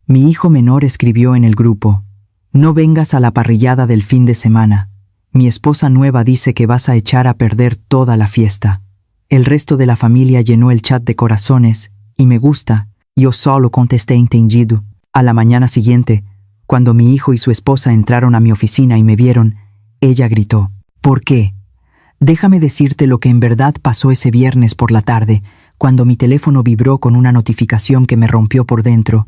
Mi hijo menor escribió en el grupo: no vengas a la parrillada del fin de semana. Mi esposa nueva dice que vas a echar a perder toda la fiesta. El resto de la familia llenó el chat de corazones y me gusta. Yo solo contesté entendido. A la mañana siguiente, cuando mi hijo y su esposa entraron a mi oficina y me vieron, ella gritó: ¿por qué? Déjame decirte lo que en verdad pasó ese viernes por la tarde, cuando mi teléfono vibró con una notificación que me rompió por dentro.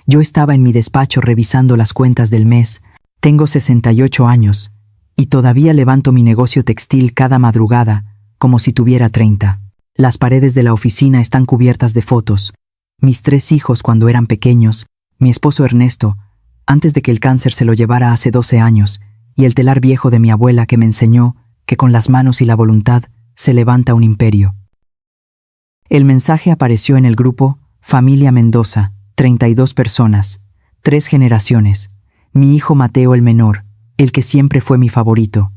Yo estaba en mi despacho revisando las cuentas del mes. Tengo 68 años y todavía levanto mi negocio textil cada madrugada, como si tuviera 30. Las paredes de la oficina están cubiertas de fotos. Mis 3 hijos cuando eran pequeños, mi esposo Ernesto, antes de que el cáncer se lo llevara hace 12 años, y el telar viejo de mi abuela que me enseñó que con las manos y la voluntad se levanta un imperio. El mensaje apareció en el grupo Familia Mendoza, 32 personas, 3 generaciones. Mi hijo Mateo el menor, el que siempre fue mi favorito.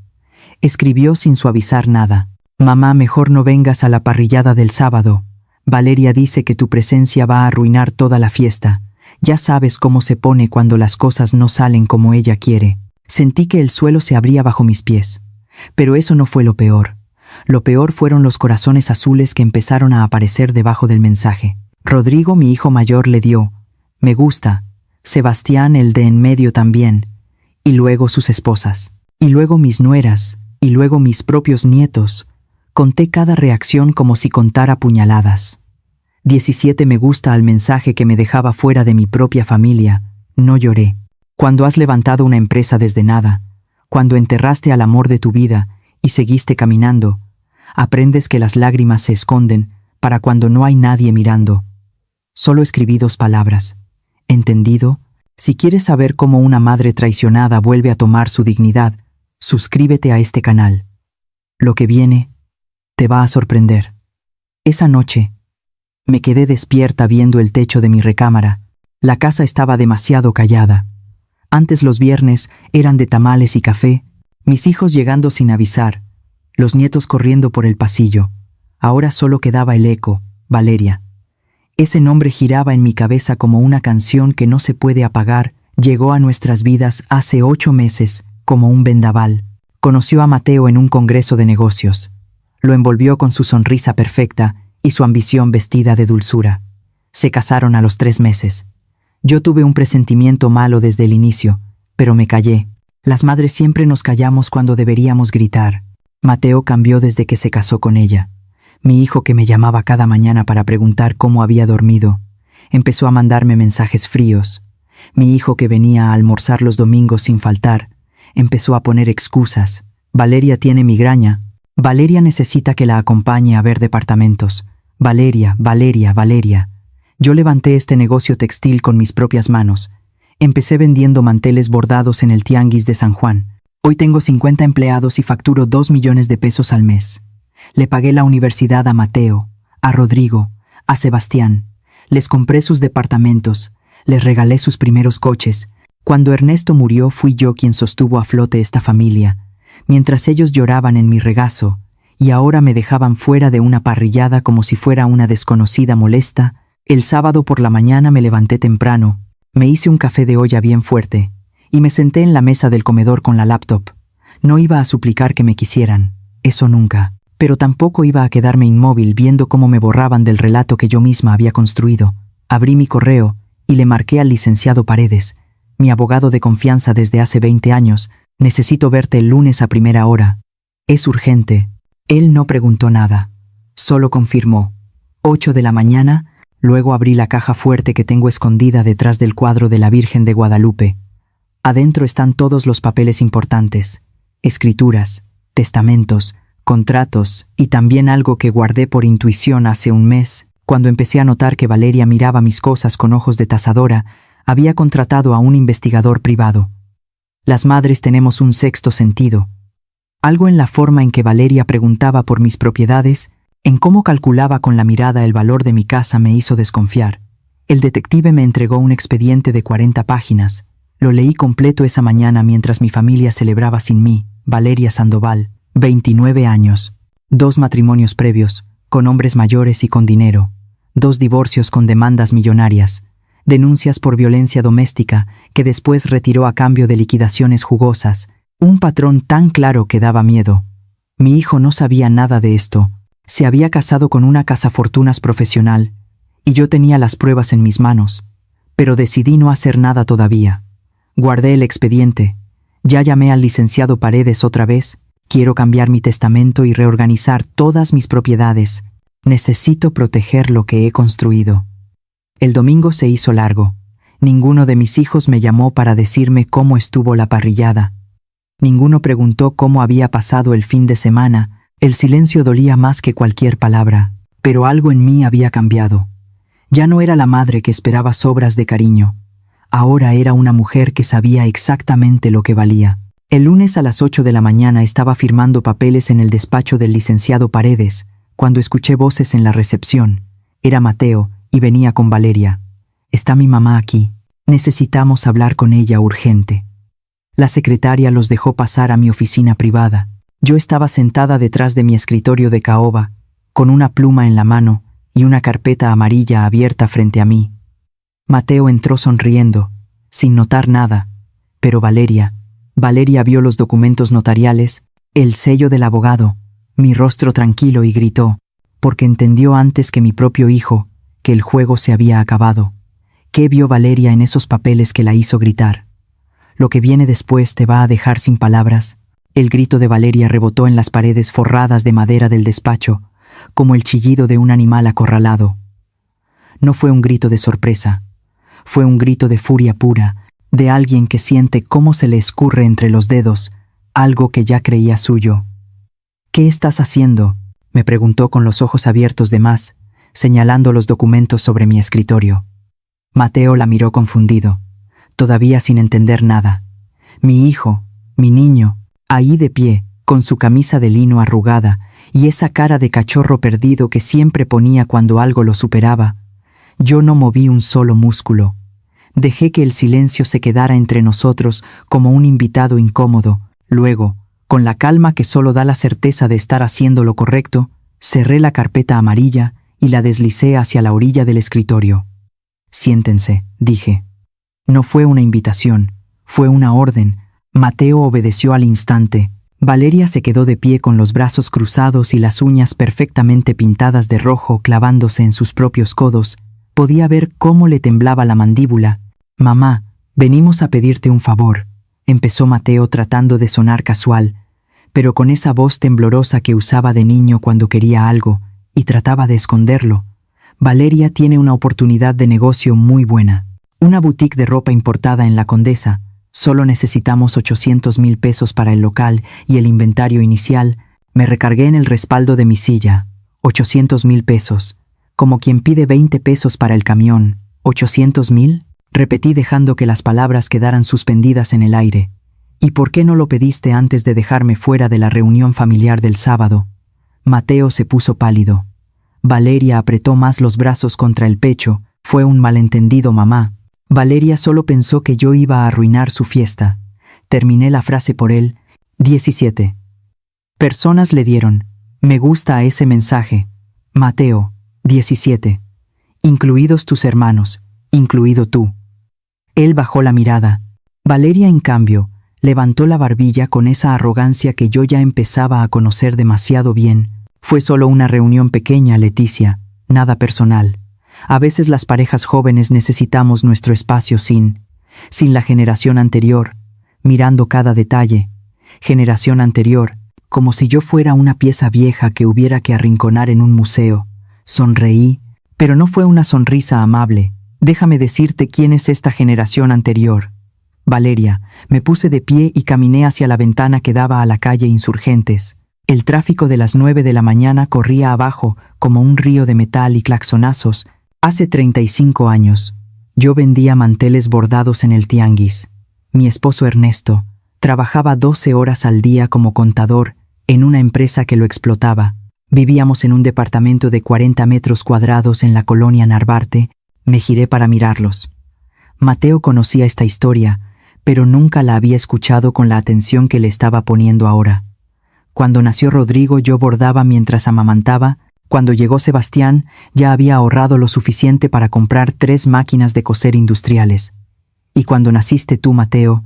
Escribió sin suavizar nada: mamá, mejor no vengas a la parrillada del sábado. Valeria dice que tu presencia va a arruinar toda la fiesta. Ya sabes cómo se pone cuando las cosas no salen como ella quiere. Sentí que el suelo se abría bajo mis pies. Pero eso no fue lo peor. Lo peor fueron los corazones azules que empezaron a aparecer debajo del mensaje. Rodrigo, mi hijo mayor, le dio me gusta. Sebastián, el de en medio, también. Y luego sus esposas. Y luego mis nueras. Y luego mis propios nietos. Conté cada reacción como si contara puñaladas. 17 me gusta al mensaje que me dejaba fuera de mi propia familia. No lloré. Cuando has levantado una empresa desde nada, cuando enterraste al amor de tu vida y seguiste caminando, aprendes que las lágrimas se esconden para cuando no hay nadie mirando. Solo escribí 2 palabras. ¿Entendido? Si quieres saber cómo una madre traicionada vuelve a tomar su dignidad, suscríbete a este canal. Lo que viene te va a sorprender. Esa noche, me quedé despierta viendo el techo de mi recámara. La casa estaba demasiado callada. Antes los viernes eran de tamales y café, mis hijos llegando sin avisar, los nietos corriendo por el pasillo. Ahora solo quedaba el eco, Valeria. Ese nombre giraba en mi cabeza como una canción que no se puede apagar. Llegó a nuestras vidas hace 8 meses, como un vendaval. Conoció a Mateo en un congreso de negocios. Lo envolvió con su sonrisa perfecta y su ambición vestida de dulzura. Se casaron a los 3 meses. Yo tuve un presentimiento malo desde el inicio, pero me callé. Las madres siempre nos callamos cuando deberíamos gritar. Mateo cambió desde que se casó con ella. Mi hijo, que me llamaba cada mañana para preguntar cómo había dormido, empezó a mandarme mensajes fríos. Mi hijo, que venía a almorzar los domingos sin faltar, empezó a poner excusas. Valeria tiene migraña. Valeria necesita que la acompañe a ver departamentos. Valeria, Valeria, Valeria. Yo levanté este negocio textil con mis propias manos. Empecé vendiendo manteles bordados en el Tianguis de San Juan. Hoy tengo 50 empleados y facturo 2 millones de pesos al mes. Le pagué la universidad a Mateo, a Rodrigo, a Sebastián. Les compré sus departamentos, les regalé sus primeros coches. Cuando Ernesto murió, fui yo quien sostuvo a flote esta familia, mientras ellos lloraban en mi regazo, y ahora me dejaban fuera de una parrillada como si fuera una desconocida molesta. El sábado por la mañana me levanté temprano, me hice un café de olla bien fuerte, y me senté en la mesa del comedor con la laptop. No iba a suplicar que me quisieran, eso nunca, pero tampoco iba a quedarme inmóvil viendo cómo me borraban del relato que yo misma había construido. Abrí mi correo y le marqué al licenciado Paredes, mi abogado de confianza desde hace 20 años, necesito verte el lunes a primera hora. Es urgente. Él no preguntó nada, solo confirmó. 8 de la mañana, luego abrí la caja fuerte que tengo escondida detrás del cuadro de la Virgen de Guadalupe. Adentro están todos los papeles importantes, escrituras, testamentos, contratos y también algo que guardé por intuición hace un mes, cuando empecé a notar que Valeria miraba mis cosas con ojos de tasadora. Había contratado a un investigador privado. Las madres tenemos un sexto sentido. Algo en la forma en que Valeria preguntaba por mis propiedades, en cómo calculaba con la mirada el valor de mi casa, me hizo desconfiar. El detective me entregó un expediente de 40 páginas. Lo leí completo esa mañana mientras mi familia celebraba sin mí. Valeria Sandoval, 29 años, 2 matrimonios previos, con hombres mayores y con dinero, 2 divorcios con demandas millonarias. denuncias por violencia doméstica que después retiró a cambio de liquidaciones jugosas, un patrón tan claro que daba miedo. Mi hijo no sabía nada de esto. Se había casado con una cazafortunas profesional, y yo tenía las pruebas en mis manos, pero decidí no hacer nada todavía. Guardé el expediente. Ya llamé al licenciado Paredes otra vez. Quiero cambiar mi testamento y reorganizar todas mis propiedades. Necesito proteger lo que he construido. El domingo se hizo largo. Ninguno de mis hijos me llamó para decirme cómo estuvo la parrillada. Ninguno preguntó cómo había pasado el fin de semana. El silencio dolía más que cualquier palabra, pero algo en mí había cambiado. Ya no era la madre que esperaba sobras de cariño. Ahora era una mujer que sabía exactamente lo que valía. El lunes a las 8 de la mañana estaba firmando papeles en el despacho del licenciado Paredes, cuando escuché voces en la recepción. Era Mateo, y venía con Valeria. «Está mi mamá aquí. Necesitamos hablar con ella urgente». La secretaria los dejó pasar a mi oficina privada. Yo estaba sentada detrás de mi escritorio de caoba, con una pluma en la mano y una carpeta amarilla abierta frente a mí. Mateo entró sonriendo, sin notar nada, pero Valeria vio los documentos notariales, el sello del abogado, mi rostro tranquilo y gritó, porque entendió antes que mi propio hijo que el juego se había acabado. ¿Qué vio Valeria en esos papeles que la hizo gritar? Lo que viene después te va a dejar sin palabras. El grito de Valeria rebotó en las paredes forradas de madera del despacho, como el chillido de un animal acorralado. No fue un grito de sorpresa, fue un grito de furia pura, de alguien que siente cómo se le escurre entre los dedos algo que ya creía suyo. «¿Qué estás haciendo?», me preguntó con los ojos abiertos de más, señalando los documentos sobre mi escritorio. Mateo la miró confundido, todavía sin entender nada. Mi hijo, mi niño, ahí de pie, con su camisa de lino arrugada y esa cara de cachorro perdido que siempre ponía cuando algo lo superaba. Yo no moví un solo músculo. Dejé que el silencio se quedara entre nosotros como un invitado incómodo. Luego, con la calma que solo da la certeza de estar haciendo lo correcto, cerré la carpeta amarilla y la deslicé hacia la orilla del escritorio. «Siéntense», dije. No fue una invitación, fue una orden. Mateo obedeció al instante. Valeria se quedó de pie con los brazos cruzados y las uñas perfectamente pintadas de rojo clavándose en sus propios codos. Podía ver cómo le temblaba la mandíbula. «Mamá, venimos a pedirte un favor», empezó Mateo tratando de sonar casual, pero con esa voz temblorosa que usaba de niño cuando quería algo y trataba de esconderlo. «Valeria tiene una oportunidad de negocio muy buena. Una boutique de ropa importada en La Condesa. Solo necesitamos 800,000 pesos para el local y el inventario inicial». Me recargué en el respaldo de mi silla. 800,000 pesos. Como quien pide 20 pesos para el camión. ¿800,000? Repetí dejando que las palabras quedaran suspendidas en el aire. «¿Y por qué no lo pediste antes de dejarme fuera de la reunión familiar del sábado?» Mateo se puso pálido. Valeria apretó más los brazos contra el pecho. «Fue un malentendido, mamá. Valeria solo pensó que yo iba a arruinar su fiesta». Terminé la frase por él. 17 personas le dieron «me gusta» a ese mensaje. Mateo. 17. Incluidos tus hermanos, incluido tú. Él bajó la mirada. Valeria, en cambio, levantó la barbilla con esa arrogancia que yo ya empezaba a conocer demasiado bien. «Fue solo una reunión pequeña, Leticia, nada personal. A veces las parejas jóvenes necesitamos nuestro espacio sin la generación anterior, mirando cada detalle. Generación anterior, como si yo fuera una pieza vieja que hubiera que arrinconar en un museo». Sonreí, pero no fue una sonrisa amable. «Déjame decirte quién es esta generación anterior». Valeria, me puse de pie y caminé hacia la ventana que daba a la calle Insurgentes. El tráfico de las 9 de la mañana corría abajo como un río de metal y claxonazos. Hace 35 años, yo vendía manteles bordados en el tianguis. Mi esposo Ernesto trabajaba 12 horas al día como contador en una empresa que lo explotaba. Vivíamos en un departamento de 40 metros cuadrados en la colonia Narvarte. Me giré para mirarlos. Mateo conocía esta historia, pero nunca la había escuchado con la atención que le estaba poniendo ahora. Cuando nació Rodrigo yo bordaba mientras amamantaba. Cuando llegó Sebastián, ya había ahorrado lo suficiente para comprar 3 máquinas de coser industriales. Y cuando naciste tú, Mateo,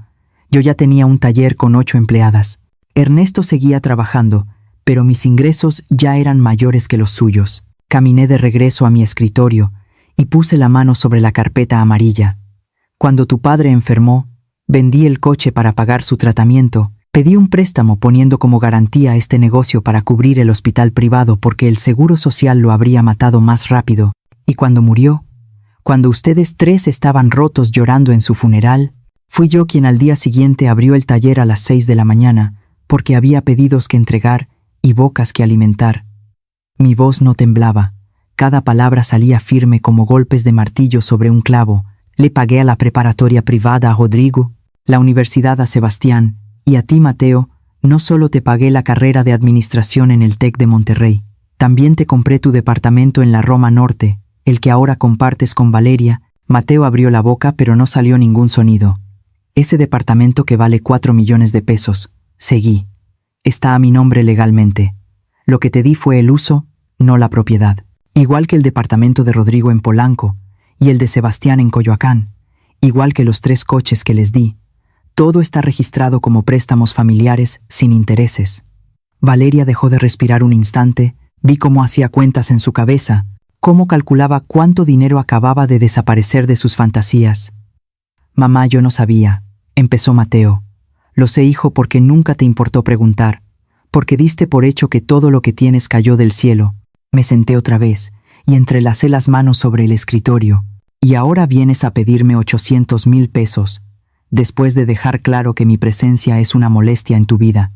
yo ya tenía un taller con 8 empleadas. Ernesto seguía trabajando, pero mis ingresos ya eran mayores que los suyos. Caminé de regreso a mi escritorio y puse la mano sobre la carpeta amarilla. Cuando tu padre enfermó, vendí el coche para pagar su tratamiento. Pedí un préstamo poniendo como garantía este negocio para cubrir el hospital privado porque el seguro social lo habría matado más rápido. Y cuando murió, cuando ustedes 3 estaban rotos llorando en su funeral, fui yo quien al día siguiente abrió el taller a las 6 de la mañana porque había pedidos que entregar y bocas que alimentar. Mi voz no temblaba, cada palabra salía firme como golpes de martillo sobre un clavo. Le pagué a la preparatoria privada a Rodrigo, la universidad a Sebastián, y a ti, Mateo, no solo te pagué la carrera de administración en el TEC de Monterrey, también te compré tu departamento en la Roma Norte, el que ahora compartes con Valeria. Mateo abrió la boca pero no salió ningún sonido. Ese departamento que vale 4 millones de pesos, seguí. Está a mi nombre legalmente. Lo que te di fue el uso, no la propiedad. Igual que el departamento de Rodrigo en Polanco y el de Sebastián en Coyoacán, igual que los 3 coches que les di. Todo está registrado como préstamos familiares sin intereses. Valeria dejó de respirar un instante, vi cómo hacía cuentas en su cabeza, cómo calculaba cuánto dinero acababa de desaparecer de sus fantasías. Mamá, yo no sabía, empezó Mateo. Lo sé, hijo, porque nunca te importó preguntar, porque diste por hecho que todo lo que tienes cayó del cielo. Me senté otra vez y entrelacé las manos sobre el escritorio. Y ahora vienes a pedirme 800,000 pesos. Después de dejar claro que mi presencia es una molestia en tu vida.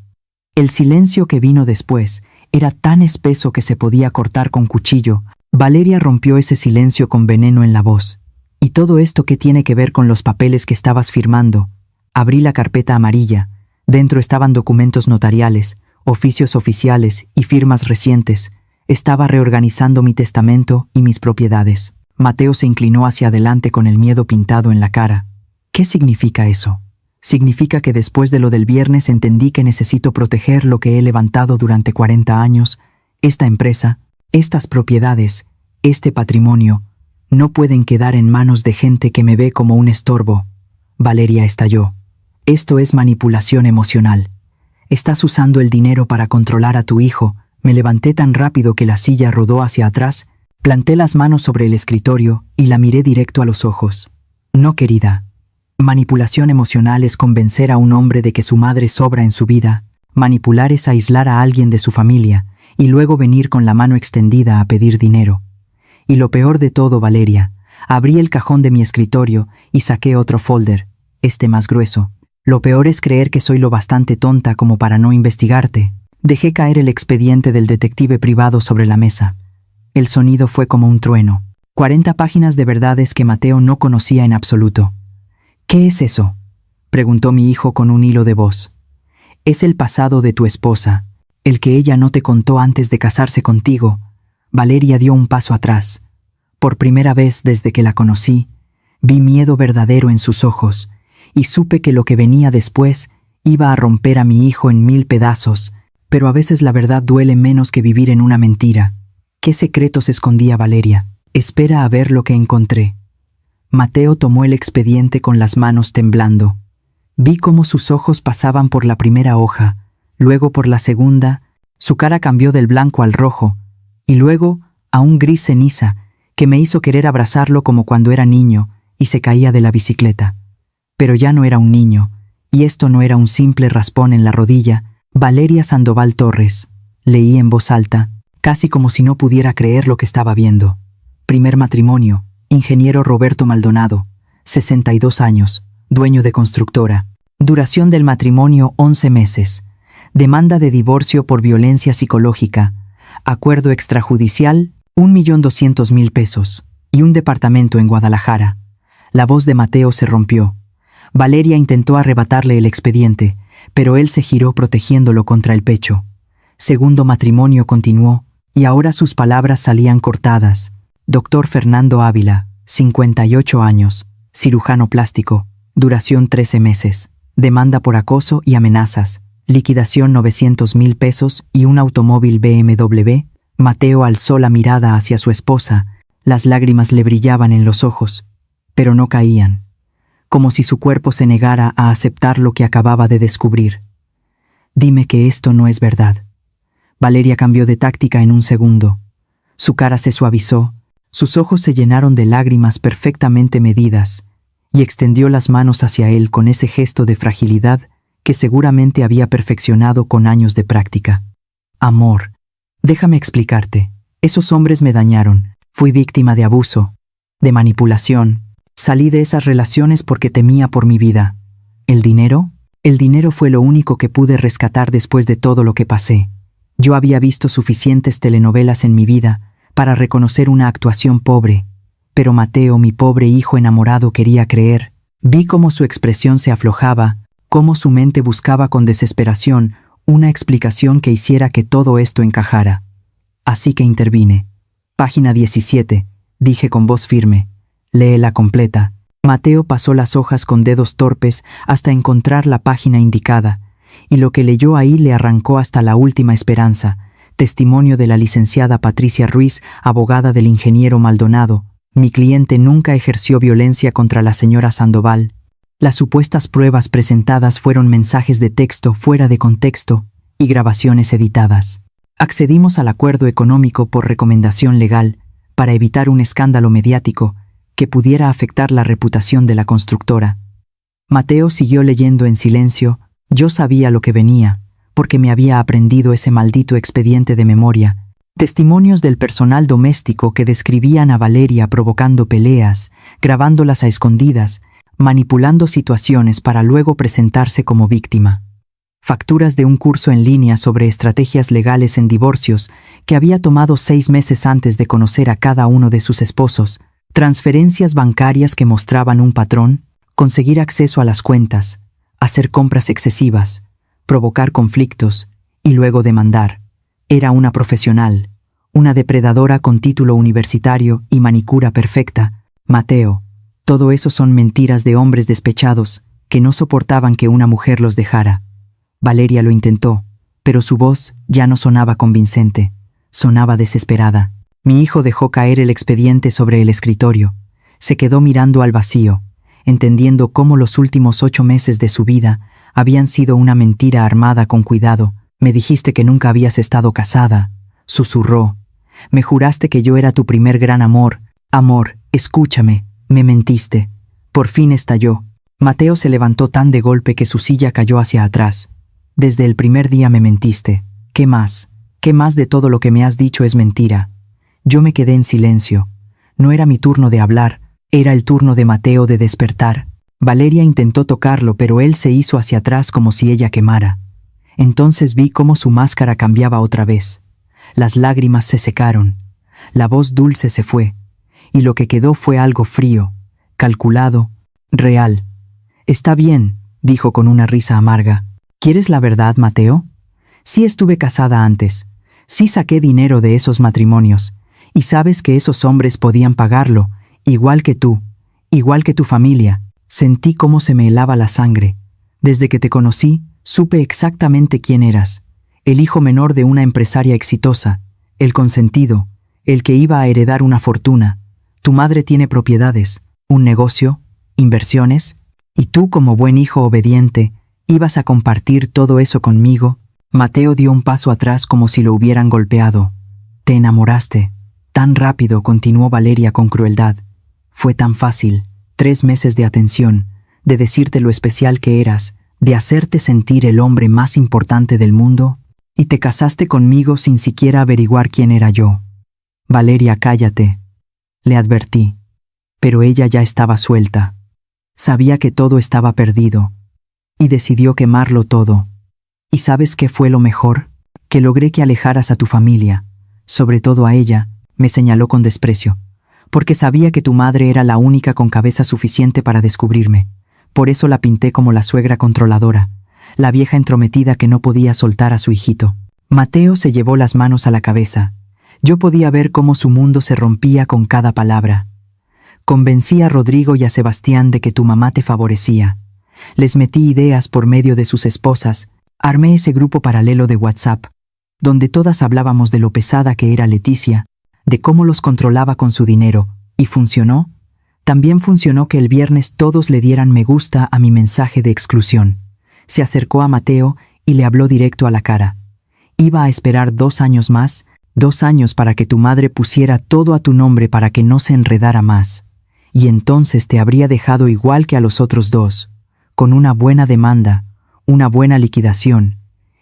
El silencio que vino después era tan espeso que se podía cortar con cuchillo. Valeria rompió ese silencio con veneno en la voz. ¿Y todo esto qué tiene que ver con los papeles que estabas firmando? Abrí la carpeta amarilla. Dentro estaban documentos notariales, oficios oficiales y firmas recientes. Estaba reorganizando mi testamento y mis propiedades. Mateo se inclinó hacia adelante con el miedo pintado en la cara. ¿Qué significa eso? Significa que después de lo del viernes entendí que necesito proteger lo que he levantado durante 40 años, esta empresa, estas propiedades, este patrimonio, no pueden quedar en manos de gente que me ve como un estorbo. Valeria estalló. Esto es manipulación emocional. Estás usando el dinero para controlar a tu hijo. Me levanté tan rápido que la silla rodó hacia atrás, planté las manos sobre el escritorio y la miré directo a los ojos. No, querida. Manipulación emocional es convencer a un hombre de que su madre sobra en su vida. Manipular es aislar a alguien de su familia y luego venir con la mano extendida a pedir dinero. Y lo peor de todo, Valeria, abrí el cajón de mi escritorio y saqué otro folder, este más grueso. Lo peor es creer que soy lo bastante tonta como para no investigarte. Dejé caer el expediente del detective privado sobre la mesa. El sonido fue como un trueno. 40 páginas de verdades que Mateo no conocía en absoluto. ¿Qué es eso?, preguntó mi hijo con un hilo de voz. Es el pasado de tu esposa, el que ella no te contó antes de casarse contigo. Valeria dio un paso atrás. Por primera vez desde que la conocí, vi miedo verdadero en sus ojos y supe que lo que venía después iba a romper a mi hijo en 1000 pedazos, pero a veces la verdad duele menos que vivir en una mentira. ¿Qué secretos escondía Valeria? Espera a ver lo que encontré. Mateo tomó el expediente con las manos temblando. Vi cómo sus ojos pasaban por la primera hoja, luego por la segunda, su cara cambió del blanco al rojo, y luego a un gris ceniza que me hizo querer abrazarlo como cuando era niño y se caía de la bicicleta. Pero ya no era un niño, y esto no era un simple raspón en la rodilla. Valeria Sandoval Torres, leí en voz alta, casi como si no pudiera creer lo que estaba viendo. Primer matrimonio. Ingeniero Roberto Maldonado, 62 años, dueño de constructora. Duración del matrimonio 11 meses. Demanda de divorcio por violencia psicológica. Acuerdo extrajudicial 1.200.000 pesos. Y un departamento en Guadalajara. La voz de Mateo se rompió. Valeria intentó arrebatarle el expediente, pero él se giró protegiéndolo contra el pecho. Segundo matrimonio continuó, y ahora sus palabras salían cortadas. Doctor Fernando Ávila, 58 años, cirujano plástico, duración 13 meses, demanda por acoso y amenazas, liquidación 900.000 pesos y un automóvil BMW, Mateo alzó la mirada hacia su esposa, las lágrimas le brillaban en los ojos, pero no caían, como si su cuerpo se negara a aceptar lo que acababa de descubrir. Dime que esto no es verdad. Valeria cambió de táctica en un segundo. Su cara se suavizó, sus ojos se llenaron de lágrimas perfectamente medidas, y extendió las manos hacia él con ese gesto de fragilidad que seguramente había perfeccionado con años de práctica. Amor, déjame explicarte. Esos hombres me dañaron. Fui víctima de abuso, de manipulación. Salí de esas relaciones porque temía por mi vida. ¿El dinero? El dinero fue lo único que pude rescatar después de todo lo que pasé. Yo había visto suficientes telenovelas en mi vida para reconocer una actuación pobre, pero Mateo, mi pobre hijo enamorado, quería creer. Vi cómo su expresión se aflojaba, cómo su mente buscaba con desesperación una explicación que hiciera que todo esto encajara. Así que intervine. Página 17, dije con voz firme. Léela completa. Mateo pasó las hojas con dedos torpes hasta encontrar la página indicada, y lo que leyó ahí le arrancó hasta la última esperanza, testimonio de la licenciada Patricia Ruiz, abogada del ingeniero Maldonado. Mi cliente nunca ejerció violencia contra la señora Sandoval. Las supuestas pruebas presentadas fueron mensajes de texto fuera de contexto y grabaciones editadas. Accedimos al acuerdo económico por recomendación legal para evitar un escándalo mediático que pudiera afectar la reputación de la constructora. Mateo siguió leyendo en silencio. Yo sabía lo que venía, porque me había aprendido ese maldito expediente de memoria. Testimonios del personal doméstico que describían a Valeria provocando peleas, grabándolas a escondidas, manipulando situaciones para luego presentarse como víctima. Facturas de un curso en línea sobre estrategias legales en divorcios que había tomado 6 meses antes de conocer a cada uno de sus esposos, transferencias bancarias que mostraban un patrón, conseguir acceso a las cuentas, hacer compras excesivas, provocar conflictos y luego demandar. Era una profesional, una depredadora con título universitario y manicura perfecta. Mateo, todo eso son mentiras de hombres despechados que no soportaban que una mujer los dejara. Valeria lo intentó, pero su voz ya no sonaba convincente, sonaba desesperada. Mi hijo dejó caer el expediente sobre el escritorio. Se quedó mirando al vacío, entendiendo cómo los últimos 8 meses de su vida habían sido una mentira armada con cuidado. Me dijiste que nunca habías estado casada, susurró. Me juraste que yo era tu primer gran amor. Amor, escúchame, me mentiste. Por fin estalló. Mateo se levantó tan de golpe que su silla cayó hacia atrás. Desde el primer día me mentiste. ¿Qué más? ¿Qué más de todo lo que me has dicho es mentira? Yo me quedé en silencio. No era mi turno de hablar, era el turno de Mateo de despertar. Valeria intentó tocarlo, pero él se hizo hacia atrás como si ella quemara. Entonces vi cómo su máscara cambiaba otra vez. Las lágrimas se secaron, la voz dulce se fue, y lo que quedó fue algo frío, calculado, real. Está bien, dijo con una risa amarga. ¿Quieres la verdad, Mateo? Sí estuve casada antes, sí saqué dinero de esos matrimonios, y sabes que esos hombres podían pagarlo, igual que tú, igual que tu familia. Sentí cómo se me helaba la sangre. Desde que te conocí, supe exactamente quién eras. El hijo menor de una empresaria exitosa, el consentido, el que iba a heredar una fortuna. Tu madre tiene propiedades, un negocio, inversiones, y tú, como buen hijo obediente, ibas a compartir todo eso conmigo. Mateo dio un paso atrás como si lo hubieran golpeado. Te enamoraste. Tan rápido, continuó Valeria con crueldad. Fue tan fácil. 3 meses de atención, de decirte lo especial que eras, de hacerte sentir el hombre más importante del mundo, y te casaste conmigo sin siquiera averiguar quién era yo. Valeria, cállate. Le advertí. Pero ella ya estaba suelta. Sabía que todo estaba perdido. Y decidió quemarlo todo. ¿Y sabes qué fue lo mejor? Que logré que alejaras a tu familia, sobre todo a ella, me señaló con desprecio, porque sabía que tu madre era la única con cabeza suficiente para descubrirme. Por eso la pinté como la suegra controladora, la vieja entrometida que no podía soltar a su hijito. Mateo se llevó las manos a la cabeza. Yo podía ver cómo su mundo se rompía con cada palabra. Convencí a Rodrigo y a Sebastián de que tu mamá te favorecía. Les metí ideas por medio de sus esposas. Armé ese grupo paralelo de WhatsApp. donde todas hablábamos de lo pesada que era Leticia, de cómo los controlaba con su dinero, y funcionó. También funcionó que el viernes todos le dieran me gusta a mi mensaje de exclusión. Se acercó a Mateo y le habló directo a la cara. Iba a esperar 2 años más, 2 años para que tu madre pusiera todo a tu nombre para que no se enredara más. Y entonces te habría dejado igual que a los otros 2, con una buena demanda, una buena liquidación,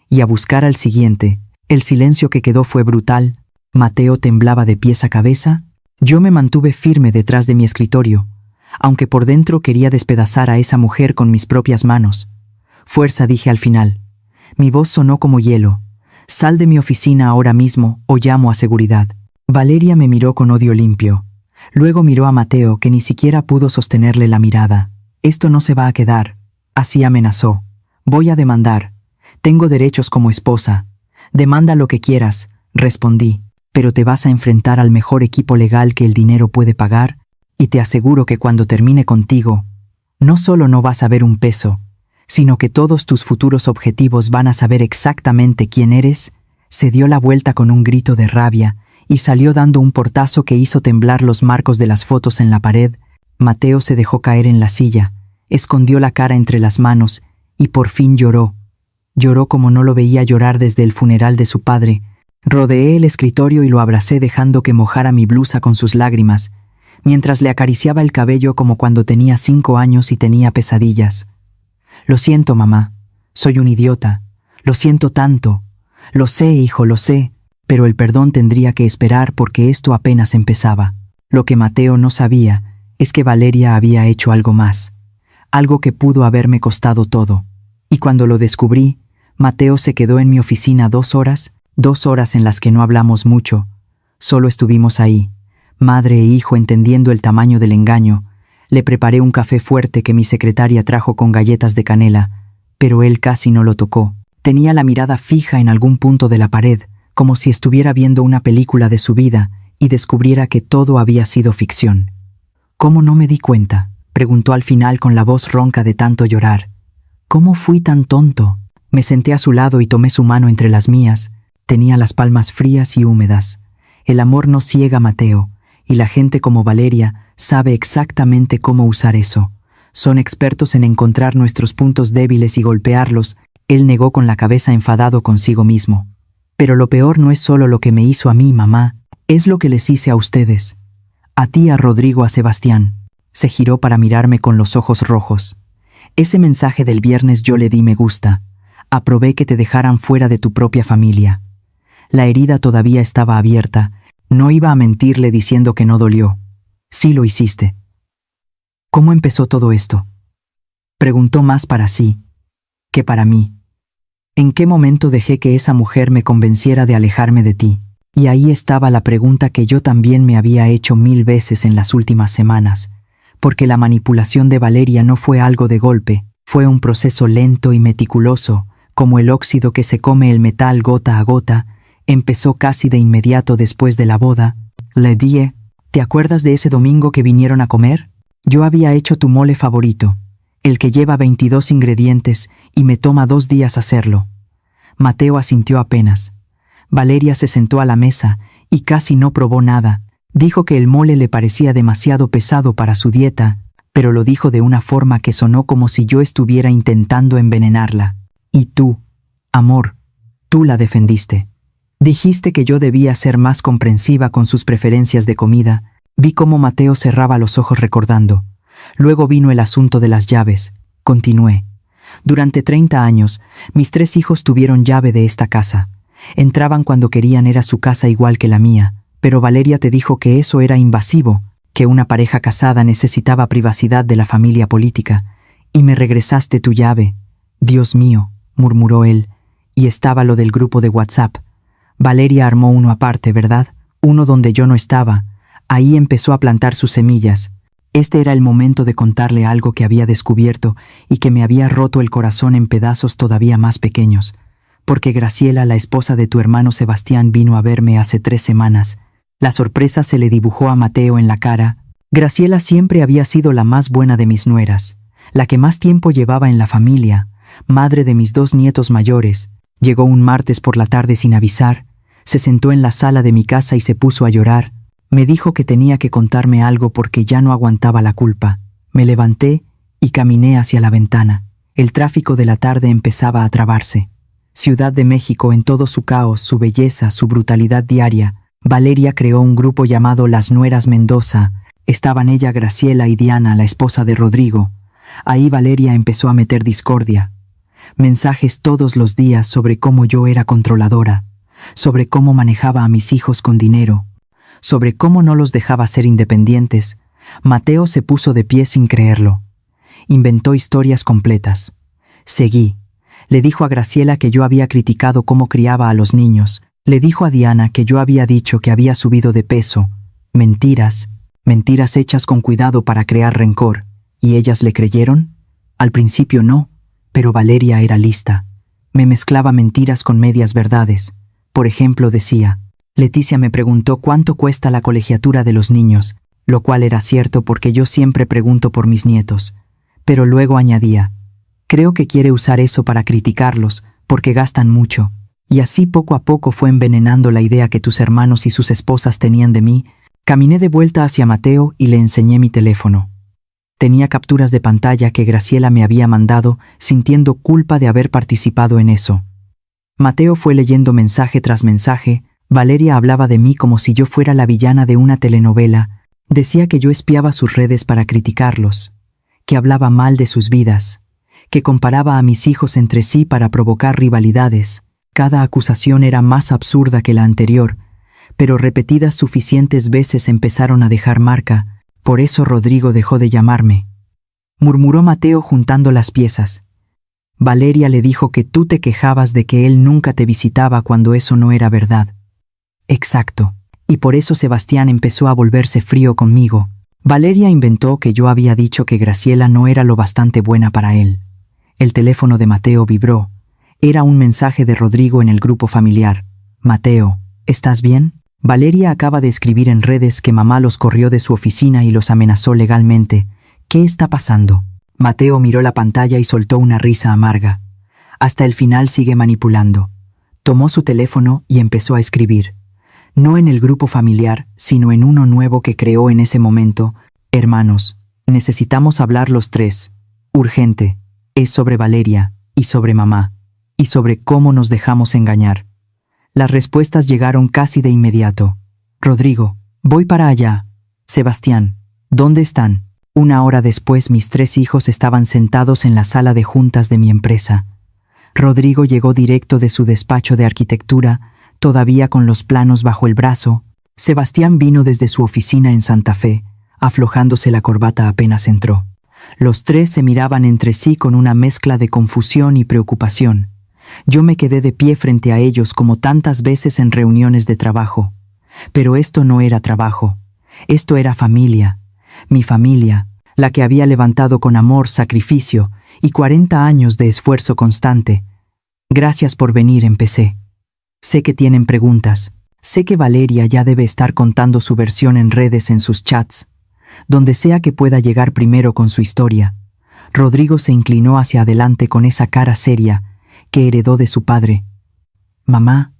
y a buscar al siguiente. El silencio que quedó fue brutal. Mateo temblaba de pies a cabeza. Yo me mantuve firme detrás de mi escritorio, aunque por dentro quería despedazar a esa mujer con mis propias manos. Fuerza, dije al final. Mi voz sonó como hielo. Sal de mi oficina ahora mismo o llamo a seguridad. Valeria me miró con odio limpio. Luego miró a Mateo, que ni siquiera pudo sostenerle la mirada. Esto no se va a quedar. Así amenazó. Voy a demandar. Tengo derechos como esposa. Demanda lo que quieras, respondí, pero te vas a enfrentar al mejor equipo legal que el dinero puede pagar, y te aseguro que cuando termine contigo, no solo no vas a ver un peso, sino que todos tus futuros objetivos van a saber exactamente quién eres. Se dio la vuelta con un grito de rabia y salió dando un portazo que hizo temblar los marcos de las fotos en la pared. Mateo se dejó caer en la silla, escondió la cara entre las manos y por fin lloró. Lloró como no lo veía llorar desde el funeral de su padre. Rodeé el escritorio y lo abracé dejando que mojara mi blusa con sus lágrimas, mientras le acariciaba el cabello como cuando tenía 5 años y tenía pesadillas. Lo siento, mamá. Soy un idiota. Lo siento tanto. Lo sé, hijo, lo sé, pero el perdón tendría que esperar porque esto apenas empezaba. Lo que Mateo no sabía es que Valeria había hecho algo más, algo que pudo haberme costado todo. Y cuando lo descubrí, Mateo se quedó en mi oficina 2 horas, 2 horas en las que no hablamos mucho. Solo estuvimos ahí, madre e hijo, entendiendo el tamaño del engaño. Le preparé un café fuerte que mi secretaria trajo con galletas de canela, pero él casi no lo tocó. Tenía la mirada fija en algún punto de la pared, como si estuviera viendo una película de su vida y descubriera que todo había sido ficción. ¿Cómo no me di cuenta?, preguntó al final con la voz ronca de tanto llorar. ¿Cómo fui tan tonto? Me senté a su lado y tomé su mano entre las mías. Tenía las palmas frías y húmedas. El amor no ciega, Mateo, y la gente como Valeria sabe exactamente cómo usar eso. Son expertos en encontrar nuestros puntos débiles y golpearlos. Él negó con la cabeza, enfadado consigo mismo. Pero lo peor no es solo lo que me hizo a mí, mamá, es lo que les hice a ustedes. A ti, a Rodrigo, a Sebastián. Se giró para mirarme con los ojos rojos. Ese mensaje del viernes yo le di me gusta. Aprobé que te dejaran fuera de tu propia familia. La herida todavía estaba abierta. No iba a mentirle diciendo que no dolió. Sí lo hiciste. ¿Cómo empezó todo esto?, preguntó, más para sí que para mí. ¿En qué momento dejé que esa mujer me convenciera de alejarme de ti? Y ahí estaba la pregunta que yo también me había hecho 1000 veces en las últimas semanas, porque la manipulación de Valeria no fue algo de golpe, fue un proceso lento y meticuloso, como el óxido que se come el metal gota a gota. Empezó casi de inmediato después de la boda. Le dije, ¿te acuerdas de ese domingo que vinieron a comer? Yo había hecho tu mole favorito, el que lleva 22 ingredientes y me toma 2 días hacerlo. Mateo asintió apenas. Valeria se sentó a la mesa y casi no probó nada. Dijo que el mole le parecía demasiado pesado para su dieta, pero lo dijo de una forma que sonó como si yo estuviera intentando envenenarla. Y tú, amor, tú la defendiste. Dijiste que yo debía ser más comprensiva con sus preferencias de comida. Vi cómo Mateo cerraba los ojos recordando. Luego vino el asunto de las llaves. Continué. Durante 30 años, mis 3 hijos tuvieron llave de esta casa. Entraban cuando querían, era su casa igual que la mía. Pero Valeria te dijo que eso era invasivo, que una pareja casada necesitaba privacidad de la familia política, y me regresaste tu llave. Dios mío, murmuró él, y estaba lo del grupo de WhatsApp. Valeria armó uno aparte, ¿verdad? Uno donde yo no estaba. Ahí empezó a plantar sus semillas. Este era el momento de contarle algo que había descubierto y que me había roto el corazón en pedazos todavía más pequeños. Porque Graciela, la esposa de tu hermano Sebastián, vino a verme hace 3 semanas. La sorpresa se le dibujó a Mateo en la cara. Graciela siempre había sido la más buena de mis nueras, la que más tiempo llevaba en la familia, madre de mis 2 nietos mayores, Llegó un martes por la tarde sin avisar, se sentó en la sala de mi casa y se puso a llorar. Me dijo que tenía que contarme algo porque ya no aguantaba la culpa. Me levanté y caminé hacia la ventana. El tráfico de la tarde empezaba a trabarse. Ciudad de México en todo su caos, su belleza, su brutalidad diaria. Valeria creó un grupo llamado Las Nueras Mendoza. Estaban ella, Graciela y Diana, la esposa de Rodrigo. Ahí Valeria empezó a meter discordia. Mensajes todos los días sobre cómo yo era controladora, sobre cómo manejaba a mis hijos con dinero, sobre cómo no los dejaba ser independientes. Mateo se puso de pie sin creerlo. Inventó historias completas. Seguí. Le dijo a Graciela que yo había criticado cómo criaba a los niños. Le dijo a Diana que yo había dicho que había subido de peso. Mentiras, mentiras hechas con cuidado para crear rencor. ¿Y ellas le creyeron? Al principio no, pero Valeria era lista. Me mezclaba mentiras con medias verdades. Por ejemplo, decía: Leticia me preguntó cuánto cuesta la colegiatura de los niños, lo cual era cierto porque yo siempre pregunto por mis nietos. Pero luego añadía: creo que quiere usar eso para criticarlos, porque gastan mucho. Y así poco a poco fue envenenando la idea que tus hermanos y sus esposas tenían de mí. Caminé de vuelta hacia Mateo y le enseñé mi teléfono. Tenía capturas de pantalla que Graciela me había mandado, sintiendo culpa de haber participado en eso. Mateo fue leyendo mensaje tras mensaje. Valeria hablaba de mí como si yo fuera la villana de una telenovela. Decía que yo espiaba sus redes para criticarlos, que hablaba mal de sus vidas, que comparaba a mis hijos entre sí para provocar rivalidades. Cada acusación era más absurda que la anterior, pero repetidas suficientes veces empezaron a dejar marca. Por eso Rodrigo dejó de llamarme. Murmuró Mateo juntando las piezas. Valeria le dijo que tú te quejabas de que él nunca te visitaba cuando eso no era verdad. Exacto. Y por eso Sebastián empezó a volverse frío conmigo. Valeria inventó que yo había dicho que Graciela no era lo bastante buena para él. El teléfono de Mateo vibró. Era un mensaje de Rodrigo en el grupo familiar. Mateo, ¿estás bien? Valeria acaba de escribir en redes que mamá los corrió de su oficina y los amenazó legalmente. ¿Qué está pasando? Mateo miró la pantalla y soltó una risa amarga. Hasta el final sigue manipulando. Tomó su teléfono y empezó a escribir. No en el grupo familiar, sino en uno nuevo que creó en ese momento. Hermanos, necesitamos hablar los tres. Urgente. Es sobre Valeria, y sobre mamá, y sobre cómo nos dejamos engañar. Las respuestas llegaron casi de inmediato. Rodrigo, voy para allá. Sebastián, ¿dónde están? 1 hora después mis 3 hijos estaban sentados en la sala de juntas de mi empresa. Rodrigo llegó directo de su despacho de arquitectura, todavía con los planos bajo el brazo. Sebastián vino desde su oficina en Santa Fe, aflojándose la corbata apenas entró. Los 3 se miraban entre sí con una mezcla de confusión y preocupación. Yo me quedé de pie frente a ellos como tantas veces en reuniones de trabajo. Pero esto no era trabajo. Esto era familia. Mi familia, la que había levantado con amor, sacrificio y 40 años de esfuerzo constante. Gracias por venir, empecé. Sé que tienen preguntas. Sé que Valeria ya debe estar contando su versión en redes, en sus chats, donde sea que pueda llegar primero con su historia. Rodrigo se inclinó hacia adelante con esa cara seria que heredó de su padre. Mamá,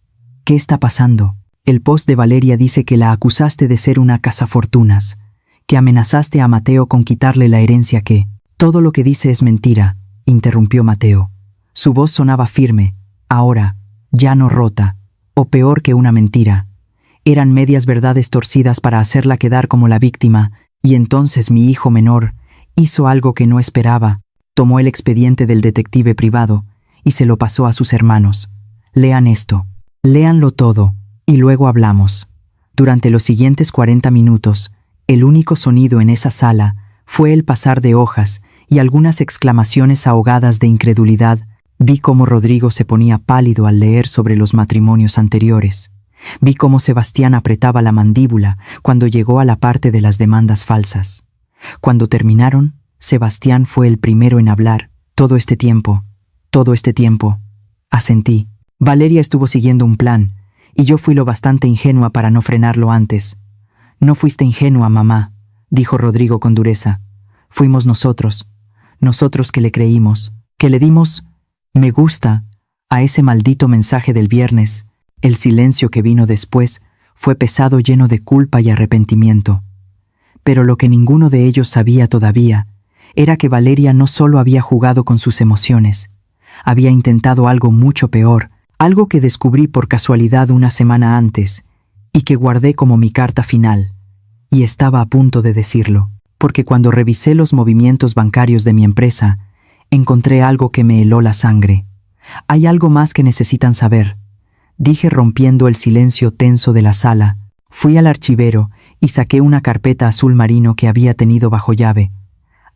¿qué está pasando? El post de Valeria dice que la acusaste de ser una cazafortunas, que amenazaste a Mateo con quitarle la herencia que... Todo lo que dice es mentira, interrumpió Mateo. Su voz sonaba firme, ahora, ya no rota, o peor que una mentira. Eran medias verdades torcidas para hacerla quedar como la víctima, y entonces mi hijo menor hizo algo que no esperaba. Tomó el expediente del detective privado y se lo pasó a sus hermanos. Lean esto, léanlo todo, y luego hablamos. Durante los siguientes 40 minutos, el único sonido en esa sala fue el pasar de hojas y algunas exclamaciones ahogadas de incredulidad. Vi cómo Rodrigo se ponía pálido al leer sobre los matrimonios anteriores. Vi cómo Sebastián apretaba la mandíbula cuando llegó a la parte de las demandas falsas. Cuando terminaron, Sebastián fue el primero en hablar. Todo este tiempo, asentí. Valeria estuvo siguiendo un plan, y yo fui lo bastante ingenua para no frenarlo antes. No fuiste ingenua, mamá, dijo Rodrigo con dureza. Fuimos nosotros que le creímos, que le dimos me gusta A ese maldito mensaje del viernes, el silencio que vino después fue pesado, lleno de culpa y arrepentimiento. Pero lo que ninguno de ellos sabía todavía era que Valeria no solo había jugado con sus emociones, había intentado algo mucho peor, algo que descubrí por casualidad una semana antes y que guardé como mi carta final. Y estaba a punto de decirlo, porque cuando revisé los movimientos bancarios de mi empresa, encontré algo que me heló la sangre. Hay algo más que necesitan saber, dije rompiendo el silencio tenso de la sala. Fui al archivero y saqué una carpeta azul marino que había tenido bajo llave,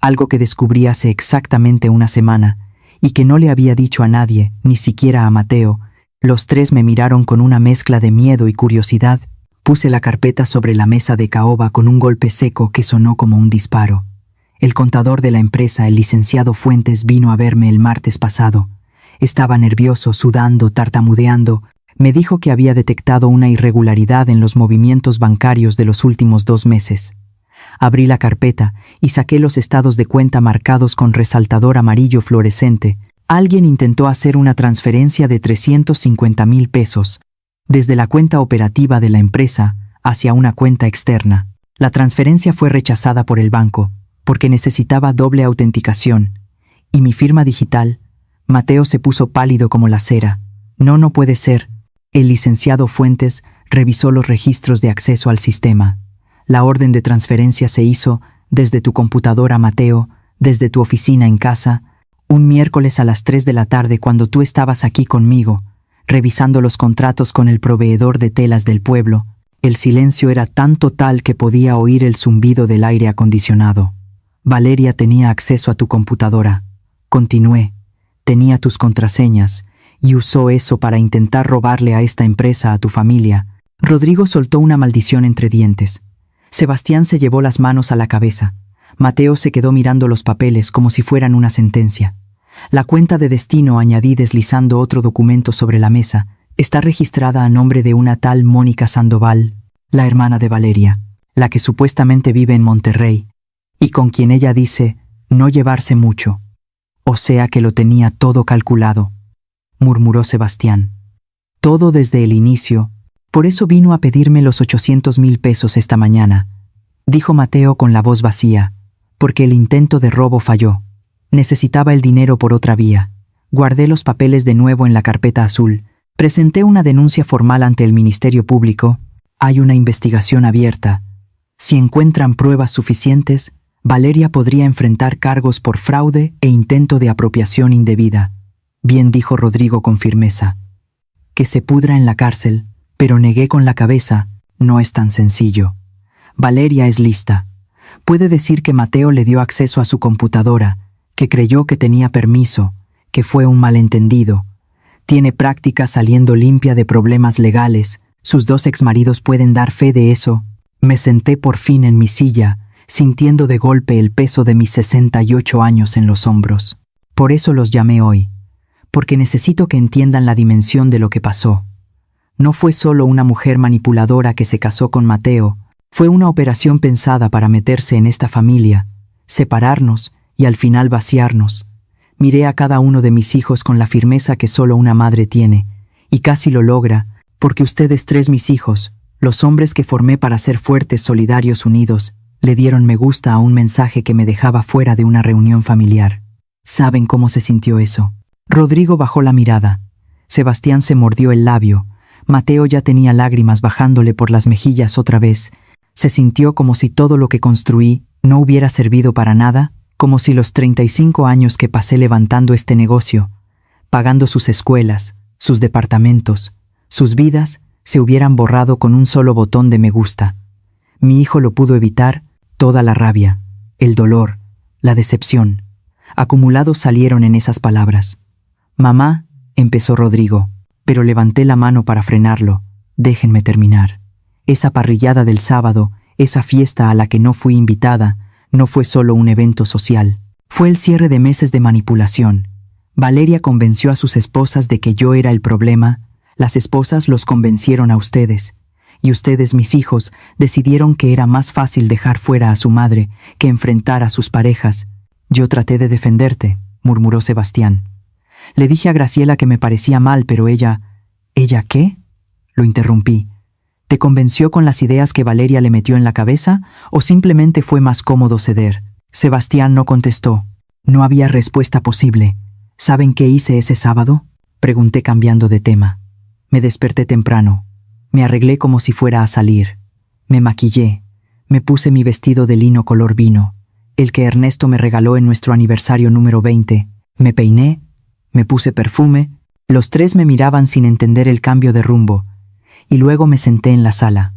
algo que descubrí hace exactamente una semana y que no le había dicho a nadie, ni siquiera a Mateo. Los tres me miraron con una mezcla de miedo y curiosidad. Puse la carpeta sobre la mesa de caoba con un golpe seco que sonó como un disparo. El contador de la empresa, el licenciado Fuentes, vino a verme el martes pasado. Estaba nervioso, sudando, tartamudeando. Me dijo que había detectado una irregularidad en los movimientos bancarios de los últimos 2 meses. Abrí la carpeta y saqué los estados de cuenta marcados con resaltador amarillo fluorescente. Alguien intentó hacer una transferencia de 350,000 pesos desde la cuenta operativa de la empresa hacia una cuenta externa. La transferencia fue rechazada por el banco porque necesitaba doble autenticación y mi firma digital. Mateo se puso pálido como la cera. No puede ser. El licenciado Fuentes revisó los registros de acceso al sistema. La orden de transferencia se hizo desde tu computadora, Mateo, desde tu oficina en casa, un miércoles a las 3 de la tarde cuando tú estabas aquí conmigo, revisando los contratos con el proveedor de telas del pueblo. El silencio era tan total que podía oír el zumbido del aire acondicionado. Valeria tenía acceso a tu computadora. Continué. Tenía tus contraseñas y usó eso para intentar robarle a esta empresa, a tu familia. Rodrigo soltó una maldición entre dientes. Sebastián se llevó las manos a la cabeza. Mateo se quedó mirando los papeles como si fueran una sentencia. La cuenta de destino, añadí deslizando otro documento sobre la mesa, está registrada a nombre de una tal Mónica Sandoval, la hermana de Valeria, la que supuestamente vive en Monterrey, y con quien ella dice no llevarse mucho. O sea que lo tenía todo calculado, murmuró Sebastián. Todo desde el inicio. Por eso vino a pedirme los 800,000 pesos esta mañana, dijo Mateo con la voz vacía, porque el intento de robo falló. Necesitaba el dinero por otra vía. Guardé los papeles de nuevo en la carpeta azul. Presenté una denuncia formal ante el Ministerio Público. Hay una investigación abierta. Si encuentran pruebas suficientes, Valeria podría enfrentar cargos por fraude e intento de apropiación indebida. Bien, dijo Rodrigo con firmeza. Que se pudra en la cárcel, pero negué con la cabeza. No es tan sencillo. Valeria es lista. Puede decir que Mateo le dio acceso a su computadora, que creyó que tenía permiso, que fue un malentendido. Tiene práctica saliendo limpia de problemas legales. Sus 2 exmaridos pueden dar fe de eso. Me senté por fin en mi silla, sintiendo de golpe el peso de mis 68 años en los hombros. Por eso los llamé hoy, porque necesito que entiendan la dimensión de lo que pasó. No fue solo una mujer manipuladora que se casó con Mateo, fue una operación pensada para meterse en esta familia, separarnos y al final vaciarnos. Miré a cada uno de mis hijos con la firmeza que solo una madre tiene, y casi lo logra, porque ustedes 3, mis hijos, los hombres que formé para ser fuertes, solidarios, unidos, le dieron me gusta a un mensaje que me dejaba fuera de una reunión familiar. ¿Saben cómo se sintió eso? Rodrigo bajó la mirada. Sebastián se mordió el labio. Mateo ya tenía lágrimas bajándole por las mejillas otra vez. Se sintió como si todo lo que construí no hubiera servido para nada, como si los 35 años que pasé levantando este negocio, pagando sus escuelas, sus departamentos, sus vidas, se hubieran borrado con un solo botón de me gusta. Mi hijo lo pudo evitar. Toda la rabia, el dolor, la decepción, acumulados salieron en esas palabras. Mamá, empezó Rodrigo, pero levanté la mano para frenarlo. Déjenme terminar. Esa parrillada del sábado, esa fiesta a la que no fui invitada, no fue solo un evento social. Fue el cierre de meses de manipulación. Valeria convenció a sus esposas de que yo era el problema, las esposas los convencieron a ustedes, y ustedes, mis hijos, decidieron que era más fácil dejar fuera a su madre que enfrentar a sus parejas. Yo traté de defenderte, murmuró Sebastián. Le dije a Graciela que me parecía mal, pero ella... ¿Ella qué? Lo interrumpí. ¿Te convenció con las ideas que Valeria le metió en la cabeza o simplemente fue más cómodo ceder? Sebastián no contestó. No había respuesta posible. ¿Saben qué hice ese sábado? Pregunté cambiando de tema. Me desperté temprano. Me arreglé como si fuera a salir. Me maquillé. Me puse mi vestido de lino color vino, el que Ernesto me regaló en nuestro aniversario número 20. Me peiné, me puse perfume. Los tres me miraban sin entender el cambio de rumbo. Y luego me senté en la sala,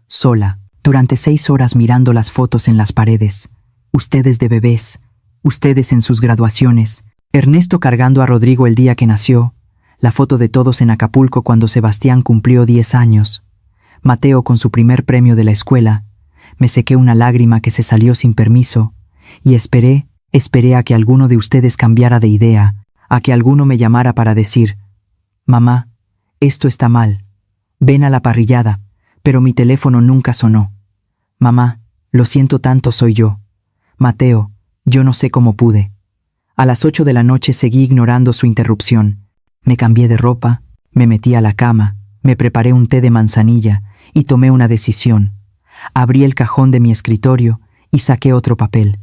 sola, durante 6 horas mirando las fotos en las paredes. Ustedes de bebés, ustedes en sus graduaciones, Ernesto cargando a Rodrigo el día que nació, la foto de todos en Acapulco cuando Sebastián cumplió 10 años, Mateo con su primer premio de la escuela. Me sequé una lágrima que se salió sin permiso, y esperé a que alguno de ustedes cambiara de idea, a que alguno me llamara para decir: «Mamá, esto está mal. Ven a la parrillada», pero mi teléfono nunca sonó. «Mamá, lo siento tanto, soy yo. Mateo, yo no sé cómo pude». A las 8 de la noche seguí ignorando su interrupción. Me cambié de ropa, me metí a la cama, me preparé un té de manzanilla y tomé una decisión. Abrí el cajón de mi escritorio y saqué otro papel.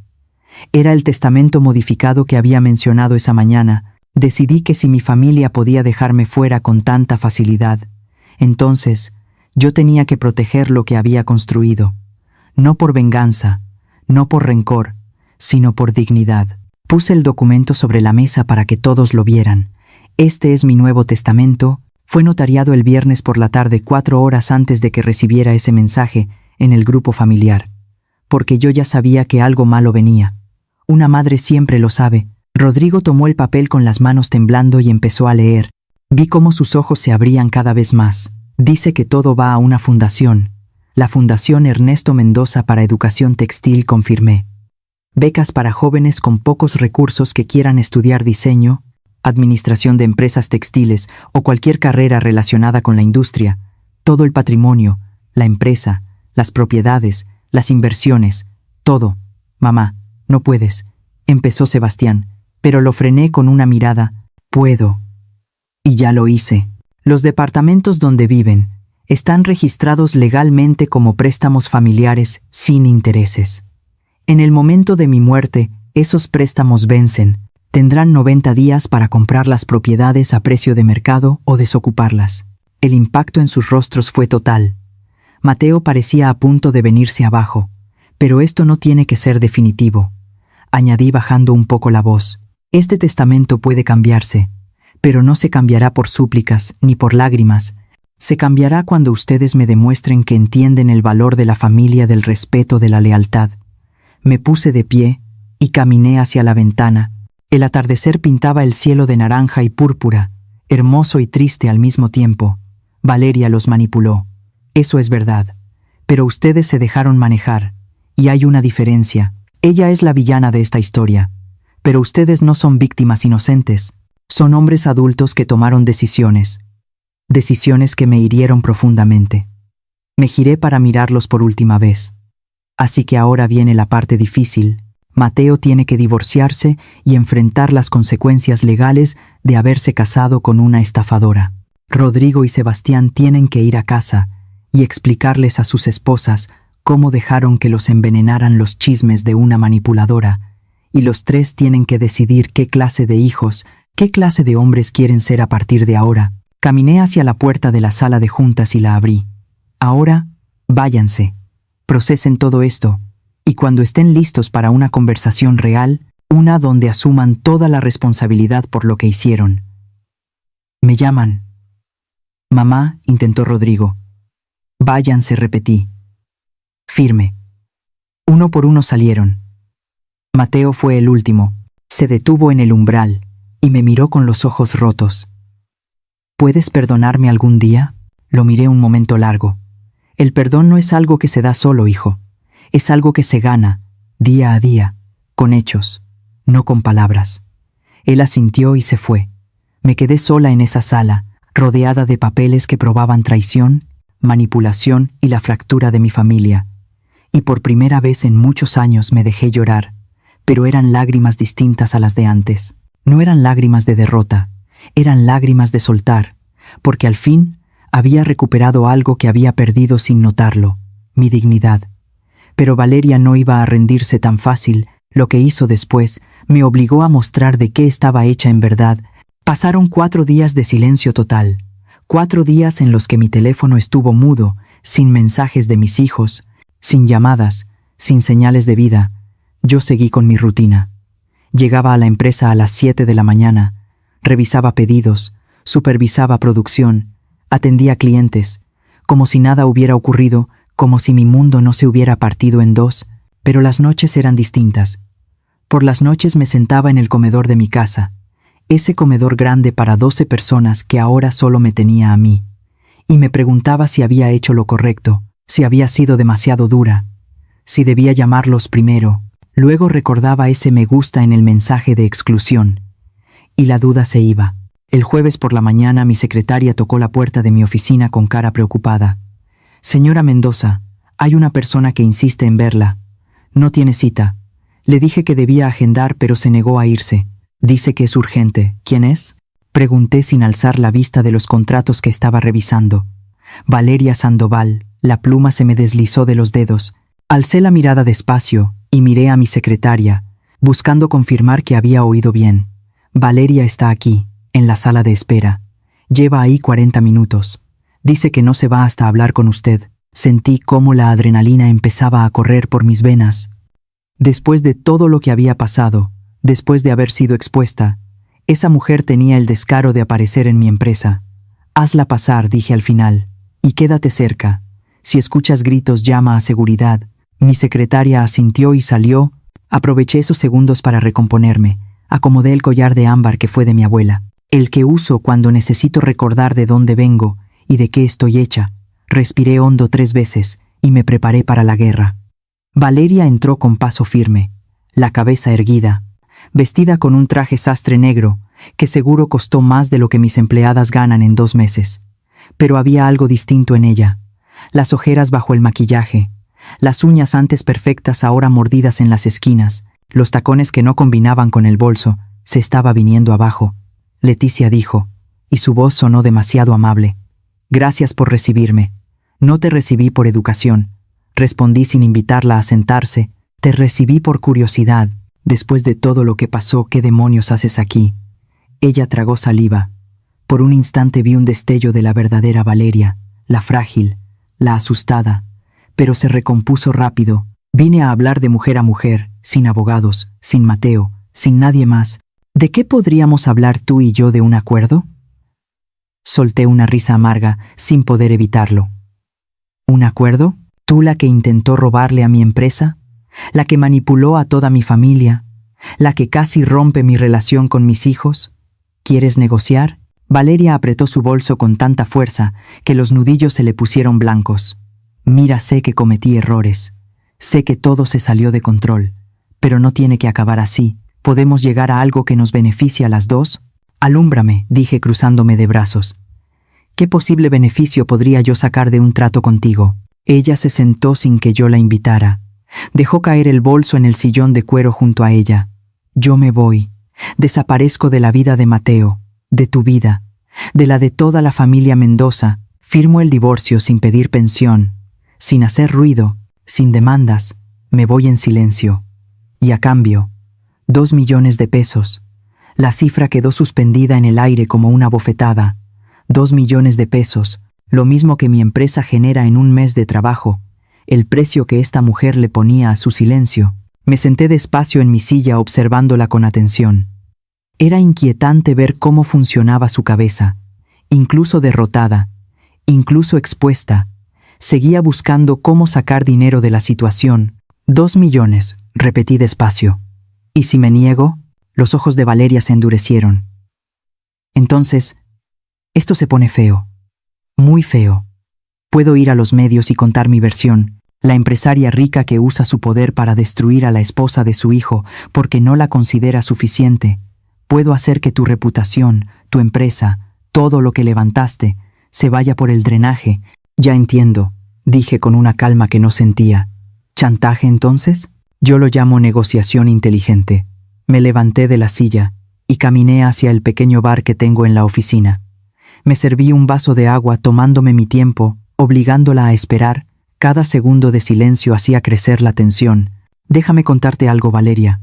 Era el testamento modificado que había mencionado esa mañana. Decidí que si mi familia podía dejarme fuera con tanta facilidad, entonces yo tenía que proteger lo que había construido. No por venganza, no por rencor, sino por dignidad. Puse el documento sobre la mesa para que todos lo vieran. Este es mi nuevo testamento. Fue notariado el viernes por la tarde, 4 horas antes de que recibiera ese mensaje en el grupo familiar. Porque yo ya sabía que algo malo venía. Una madre siempre lo sabe. Rodrigo tomó el papel con las manos temblando y empezó a leer. Vi cómo sus ojos se abrían cada vez más. Dice que todo va a una fundación. La Fundación Ernesto Mendoza para Educación Textil, confirmé. Becas para jóvenes con pocos recursos que quieran estudiar diseño, administración de empresas textiles o cualquier carrera relacionada con la industria. Todo el patrimonio, la empresa, las propiedades, las inversiones, todo. «Mamá, no puedes», empezó Sebastián, pero lo frené con una mirada. «Puedo». Y ya lo hice. Los departamentos donde viven están registrados legalmente como préstamos familiares sin intereses. En el momento de mi muerte, esos préstamos vencen. Tendrán 90 días para comprar las propiedades a precio de mercado o desocuparlas. El impacto en sus rostros fue total. Mateo parecía a punto de venirse abajo. «Pero esto no tiene que ser definitivo», añadí bajando un poco la voz. «Este testamento puede cambiarse, pero no se cambiará por súplicas ni por lágrimas. Se cambiará cuando ustedes me demuestren que entienden el valor de la familia, del respeto, de la lealtad». Me puse de pie y caminé hacia la ventana. El atardecer pintaba el cielo de naranja y púrpura, hermoso y triste al mismo tiempo. Valeria los manipuló. Eso es verdad. Pero ustedes se dejaron manejar, y hay una diferencia. Ella es la villana de esta historia. Pero ustedes no son víctimas inocentes. Son hombres adultos que tomaron decisiones. Decisiones que me hirieron profundamente. Me giré para mirarlos por última vez. Así que ahora viene la parte difícil. Mateo tiene que divorciarse y enfrentar las consecuencias legales de haberse casado con una estafadora. Rodrigo y Sebastián tienen que ir a casa y explicarles a sus esposas cómo dejaron que los envenenaran los chismes de una manipuladora, y los tres tienen que decidir qué clase de hijos, qué clase de hombres quieren ser a partir de ahora. Caminé hacia la puerta de la sala de juntas y la abrí. Ahora, váyanse. Procesen todo esto, y cuando estén listos para una conversación real, una donde asuman toda la responsabilidad por lo que hicieron. «Me llaman». «Mamá», intentó Rodrigo. «Váyanse», repetí. Firme. Uno por uno salieron. Mateo fue el último. Se detuvo en el umbral y me miró con los ojos rotos. «¿Puedes perdonarme algún día?». Lo miré un momento largo. «El perdón no es algo que se da solo, hijo. Es algo que se gana, día a día, con hechos, no con palabras». Él asintió y se fue. Me quedé sola en esa sala, rodeada de papeles que probaban traición, manipulación y la fractura de mi familia. Y por primera vez en muchos años me dejé llorar, pero eran lágrimas distintas a las de antes. No eran lágrimas de derrota, eran lágrimas de soltar, porque al fin había recuperado algo que había perdido sin notarlo, mi dignidad. Pero Valeria no iba a rendirse tan fácil. Lo que hizo después me obligó a mostrar de qué estaba hecha en verdad. Pasaron 4 días de silencio total, 4 días en los que mi teléfono estuvo mudo, sin mensajes de mis hijos, sin llamadas, sin señales de vida. Yo seguí con mi rutina. Llegaba a la empresa a las 7 de la mañana, revisaba pedidos, supervisaba producción, atendía clientes, como si nada hubiera ocurrido, como si mi mundo no se hubiera partido en dos, pero las noches eran distintas. Por las noches me sentaba en el comedor de mi casa, ese comedor grande para 12 personas que ahora solo me tenía a mí, y me preguntaba si había hecho lo correcto, si había sido demasiado dura, si debía llamarlos primero. Luego recordaba ese me gusta en el mensaje de exclusión, y la duda se iba. El jueves por la mañana mi secretaria tocó la puerta de mi oficina con cara preocupada. «Señora Mendoza, hay una persona que insiste en verla. No tiene cita. Le dije que debía agendar, pero se negó a irse. Dice que es urgente. ¿Quién es?», pregunté sin alzar la vista de los contratos que estaba revisando. «Valeria Sandoval». La pluma se me deslizó de los dedos. Alcé la mirada despacio y miré a mi secretaria, buscando confirmar que había oído bien. «Valeria está aquí, en la sala de espera. Lleva ahí 40 minutos. Dice que no se va hasta hablar con usted». Sentí cómo la adrenalina empezaba a correr por mis venas. Después de todo lo que había pasado, después de haber sido expuesta, esa mujer tenía el descaro de aparecer en mi empresa. «Hazla pasar», dije al final, «y quédate cerca. Si escuchas gritos, llama a seguridad». Mi secretaria asintió y salió. Aproveché esos segundos para recomponerme. Acomodé el collar de ámbar que fue de mi abuela, el que uso cuando necesito recordar de dónde vengo y de qué estoy hecha. Respiré hondo 3 veces y me preparé para la guerra. Valeria entró con paso firme, la cabeza erguida, vestida con un traje sastre negro, que seguro costó más de lo que mis empleadas ganan en 2 meses. Pero había algo distinto en ella. Las ojeras bajo el maquillaje, las uñas antes perfectas ahora mordidas en las esquinas, los tacones que no combinaban con el bolso, se estaba viniendo abajo. «Leticia», dijo, y su voz sonó demasiado amable. «Gracias por recibirme». «No te recibí por educación», respondí sin invitarla a sentarse. «Te recibí por curiosidad. Después de todo lo que pasó, ¿qué demonios haces aquí?». Ella tragó saliva. Por un instante vi un destello de la verdadera Valeria, la frágil, la asustada, pero se recompuso rápido. «Vine a hablar de mujer a mujer, sin abogados, sin Mateo, sin nadie más. ¿De qué podríamos hablar tú y yo? ¿De un acuerdo?». Solté una risa amarga, sin poder evitarlo. «¿Un acuerdo? ¿Tú, la que intentó robarle a mi empresa? ¿La que manipuló a toda mi familia? ¿La que casi rompe mi relación con mis hijos? ¿Quieres negociar?». Valeria apretó su bolso con tanta fuerza que los nudillos se le pusieron blancos. «Mira, sé que cometí errores. Sé que todo se salió de control. Pero no tiene que acabar así. ¿Podemos llegar a algo que nos beneficie a las dos?». «Alúmbrame», dije cruzándome de brazos. «¿Qué posible beneficio podría yo sacar de un trato contigo?». Ella se sentó sin que yo la invitara. Dejó caer el bolso en el sillón de cuero junto a ella. «Yo me voy. Desaparezco de la vida de Mateo, de tu vida, de la de toda la familia Mendoza. Firmo el divorcio sin pedir pensión, sin hacer ruido, sin demandas. Me voy en silencio. Y a cambio, 2 millones de pesos». La cifra quedó suspendida en el aire como una bofetada. 2 millones de pesos, lo mismo que mi empresa genera en un mes de trabajo, el precio que esta mujer le ponía a su silencio. Me senté despacio en mi silla observándola con atención. Era inquietante ver cómo funcionaba su cabeza, incluso derrotada, incluso expuesta. Seguía buscando cómo sacar dinero de la situación. 2 millones, repetí despacio. ¿Y si me niego? Los ojos de Valeria se endurecieron. «Entonces, esto se pone feo. Muy feo. Puedo ir a los medios y contar mi versión, la empresaria rica que usa su poder para destruir a la esposa de su hijo porque no la considera suficiente. Puedo hacer que tu reputación, tu empresa, todo lo que levantaste, se vaya por el drenaje». «Ya entiendo», dije con una calma que no sentía. «¿Chantaje entonces?». «Yo lo llamo negociación inteligente». Me levanté de la silla. y caminé hacia el pequeño bar que tengo en la oficina. Me serví un vaso de agua tomándome mi tiempo, obligándola a esperar. Cada segundo de silencio hacía crecer la tensión. Déjame contarte algo, Valeria.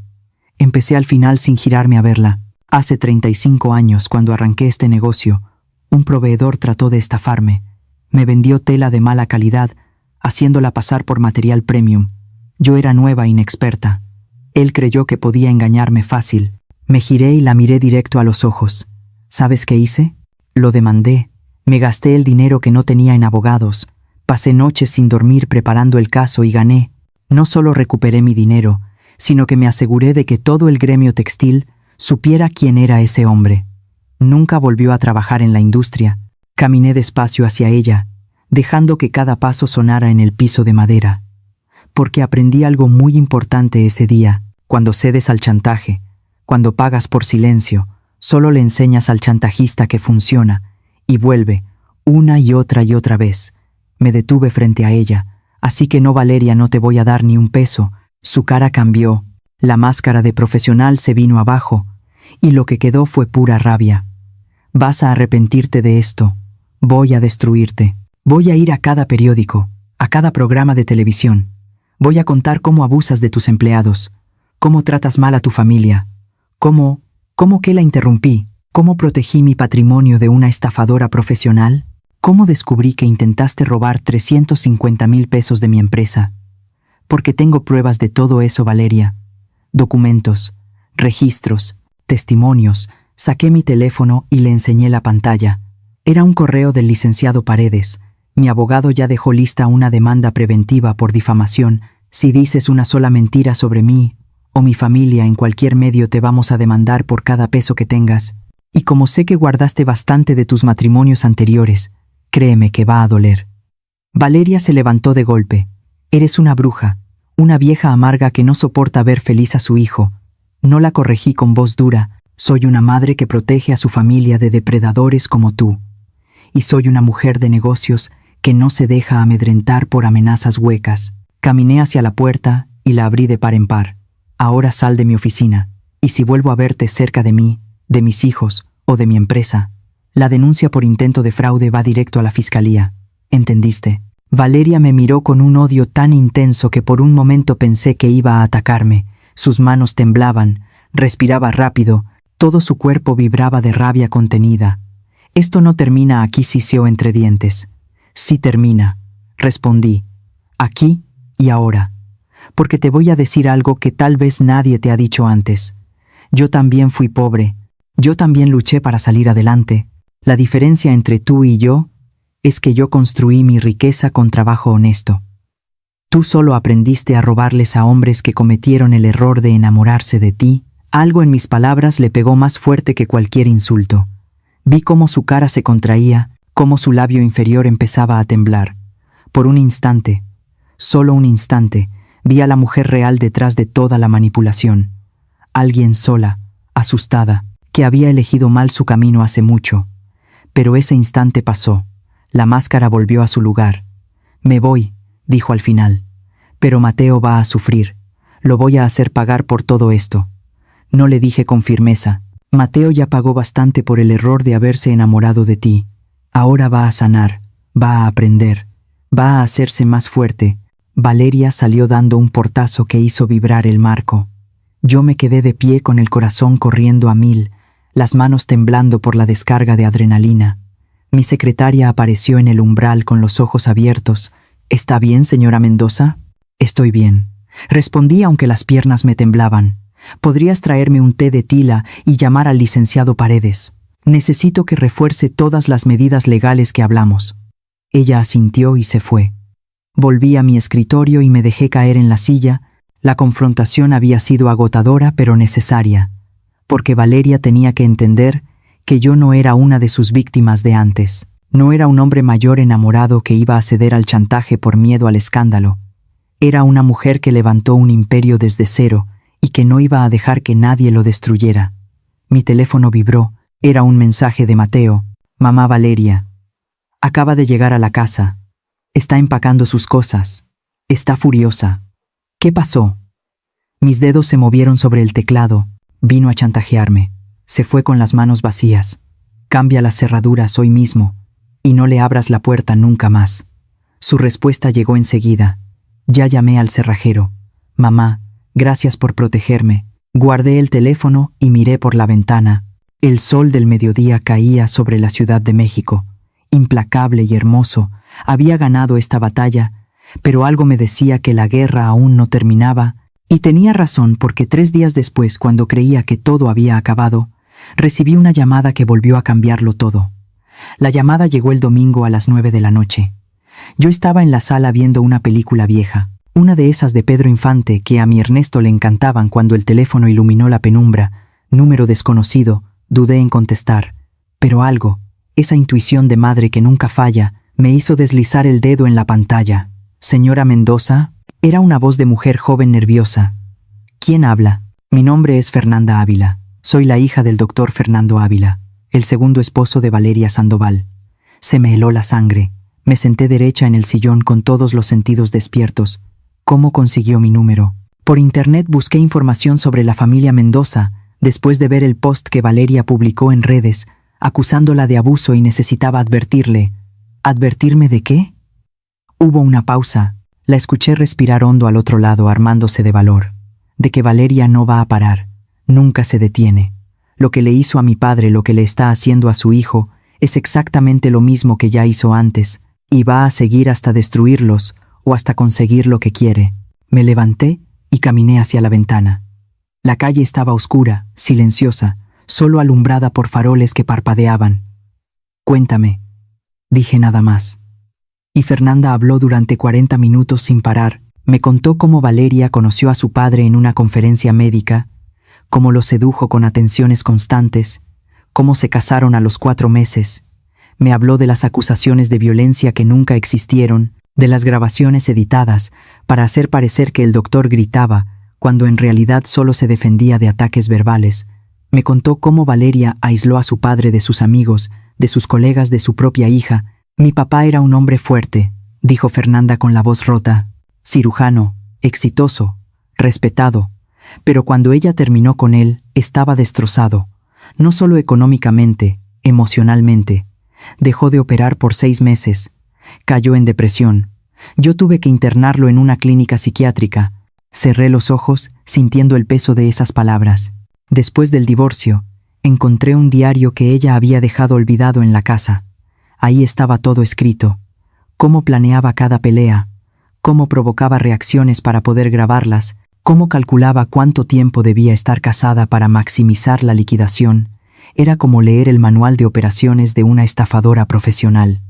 Empecé al final sin girarme a verla. Hace 35 años, cuando arranqué este negocio, un proveedor trató de estafarme. Me vendió tela de mala calidad, haciéndola pasar por material premium. Yo era nueva e inexperta. Él creyó que podía engañarme fácil. Me giré y la miré directo a los ojos. ¿Sabes qué hice? Lo demandé. Me gasté el dinero que no tenía en abogados. Pasé noches sin dormir preparando el caso y gané. No solo recuperé mi dinero, sino que me aseguré de que todo el gremio textil supiera quién era ese hombre. Nunca volvió a trabajar en la industria. Caminé despacio hacia ella, dejando que cada paso sonara en el piso de madera. Porque aprendí algo muy importante ese día. Cuando cedes al chantaje, cuando pagas por silencio, solo le enseñas al chantajista que funciona, y vuelve, una y otra vez. Me detuve frente a ella. Así que no, Valeria, no te voy a dar ni un peso. Su cara cambió, la máscara de profesional se vino abajo, y lo que quedó fue pura rabia. Vas a arrepentirte de esto. Voy a destruirte. Voy a ir a cada periódico, a cada programa de televisión. Voy a contar cómo abusas de tus empleados, cómo tratas mal a tu familia, cómo que la interrumpí, cómo protegí mi patrimonio de una estafadora profesional, cómo descubrí que intentaste robar 350,000 pesos de mi empresa. Porque tengo pruebas de todo eso, Valeria. Documentos, registros, testimonios. Saqué mi teléfono y le enseñé la pantalla. Era un correo del licenciado Paredes. Mi abogado ya dejó lista una demanda preventiva por difamación. Si dices una sola mentira sobre mí o mi familia en cualquier medio, te vamos a demandar por cada peso que tengas. Y como sé que guardaste bastante de tus matrimonios anteriores, créeme que va a doler. Valeria se levantó de golpe. Eres una bruja, una vieja amarga que no soporta ver feliz a su hijo. No la corregí con voz dura. Soy una madre que protege a su familia de depredadores como tú. Y soy una mujer de negocios que no se deja amedrentar por amenazas huecas. Caminé hacia la puerta y la abrí de par en par. Ahora sal de mi oficina, y si vuelvo a verte cerca de mí, de mis hijos o de mi empresa, la denuncia por intento de fraude va directo a la fiscalía. ¿Entendiste? Valeria me miró con un odio tan intenso que por un momento pensé que iba a atacarme. Sus manos temblaban, respiraba rápido, todo su cuerpo vibraba de rabia contenida. Esto no termina aquí, siseó entre dientes. Sí termina, respondí. Aquí y ahora. Porque te voy a decir algo que tal vez nadie te ha dicho antes. Yo también fui pobre. Yo también luché para salir adelante. La diferencia entre tú y yo es que yo construí mi riqueza con trabajo honesto. Tú solo aprendiste a robarles a hombres que cometieron el error de enamorarse de ti. Algo en mis palabras le pegó más fuerte que cualquier insulto. Vi cómo su cara se contraía, cómo su labio inferior empezaba a temblar. Por un instante, solo un instante, vi a la mujer real detrás de toda la manipulación. Alguien sola, asustada, que había elegido mal su camino hace mucho. Pero ese instante pasó. La máscara volvió a su lugar. Me voy, dijo al final. Pero Mateo va a sufrir. Lo voy a hacer pagar por todo esto. No, le dije con firmeza. Mateo ya pagó bastante por el error de haberse enamorado de ti. Ahora va a sanar, va a aprender, va a hacerse más fuerte. Valeria salió dando un portazo que hizo vibrar el marco. Yo me quedé de pie con el corazón corriendo a 1000, las manos temblando por la descarga de adrenalina. Mi secretaria apareció en el umbral con los ojos abiertos. ¿Está bien, señora Mendoza? Estoy bien, respondí aunque las piernas me temblaban. ¿Podrías traerme un té de tila y llamar al licenciado Paredes? Necesito que refuerce todas las medidas legales que hablamos. Ella asintió y se fue. Volví a mi escritorio y me dejé caer en la silla. La confrontación había sido agotadora pero necesaria, porque Valeria tenía que entender que yo no era una de sus víctimas de antes. No era un hombre mayor enamorado que iba a ceder al chantaje por miedo al escándalo. Era una mujer que levantó un imperio desde cero y que no iba a dejar que nadie lo destruyera. Mi teléfono vibró. Era un mensaje de Mateo. Mamá, Valeria acaba de llegar a la casa. Está empacando sus cosas. Está furiosa. ¿Qué pasó? Mis dedos se movieron sobre el teclado. Vino a chantajearme. Se fue con las manos vacías. Cambia las cerraduras hoy mismo y no le abras la puerta nunca más. Su respuesta llegó enseguida. Ya llamé al cerrajero. Mamá, gracias por protegerme. Guardé el teléfono y miré por la ventana. El sol del mediodía caía sobre la Ciudad de México. Implacable y hermoso, había ganado esta batalla, pero algo me decía que la guerra aún no terminaba, y tenía razón porque 3 días después, cuando creía que todo había acabado, recibí una llamada que volvió a cambiarlo todo. La llamada llegó el domingo a las 9 de la noche. Yo estaba en la sala viendo una película vieja, una de esas de Pedro Infante que a mi Ernesto le encantaban. Cuando el teléfono iluminó la penumbra, número desconocido, dudé en contestar, pero algo, esa intuición de madre que nunca falla, me hizo deslizar el dedo en la pantalla. «Señora Mendoza», era una voz de mujer joven nerviosa. «¿Quién habla?» «Mi nombre es Fernanda Ávila. Soy la hija del doctor Fernando Ávila, el segundo esposo de Valeria Sandoval». Se me heló la sangre. Me senté derecha en el sillón con todos los sentidos despiertos. ¿Cómo consiguió mi número? Por internet busqué información sobre la familia Mendoza, después de ver el post que Valeria publicó en redes, acusándola de abuso, y necesitaba advertirle. ¿Advertirme de qué? Hubo una pausa. La escuché respirar hondo al otro lado, armándose de valor. De que Valeria no va a parar. Nunca se detiene. Lo que le hizo a mi padre, lo que le está haciendo a su hijo, es exactamente lo mismo que ya hizo antes, y va a seguir hasta destruirlos o hasta conseguir lo que quiere. Me levanté y caminé hacia la ventana. La calle estaba oscura, silenciosa, solo alumbrada por faroles que parpadeaban. «Cuéntame», dije nada más. Y Fernanda habló durante 40 minutos sin parar. Me contó cómo Valeria conoció a su padre en una conferencia médica, cómo lo sedujo con atenciones constantes, cómo se casaron a los 4 meses. Me habló de las acusaciones de violencia que nunca existieron, de las grabaciones editadas para hacer parecer que el doctor gritaba, cuando en realidad solo se defendía de ataques verbales. Me contó cómo Valeria aisló a su padre de sus amigos, de sus colegas, de su propia hija. «Mi papá era un hombre fuerte», dijo Fernanda con la voz rota. «Cirujano, exitoso, respetado. Pero cuando ella terminó con él, estaba destrozado. No solo económicamente, emocionalmente. Dejó de operar por 6 meses. Cayó en depresión. Yo tuve que internarlo en una clínica psiquiátrica». Cerré los ojos, sintiendo el peso de esas palabras. Después del divorcio, encontré un diario que ella había dejado olvidado en la casa. Ahí estaba todo escrito. Cómo planeaba cada pelea, cómo provocaba reacciones para poder grabarlas, cómo calculaba cuánto tiempo debía estar casada para maximizar la liquidación. Era como leer el manual de operaciones de una estafadora profesional.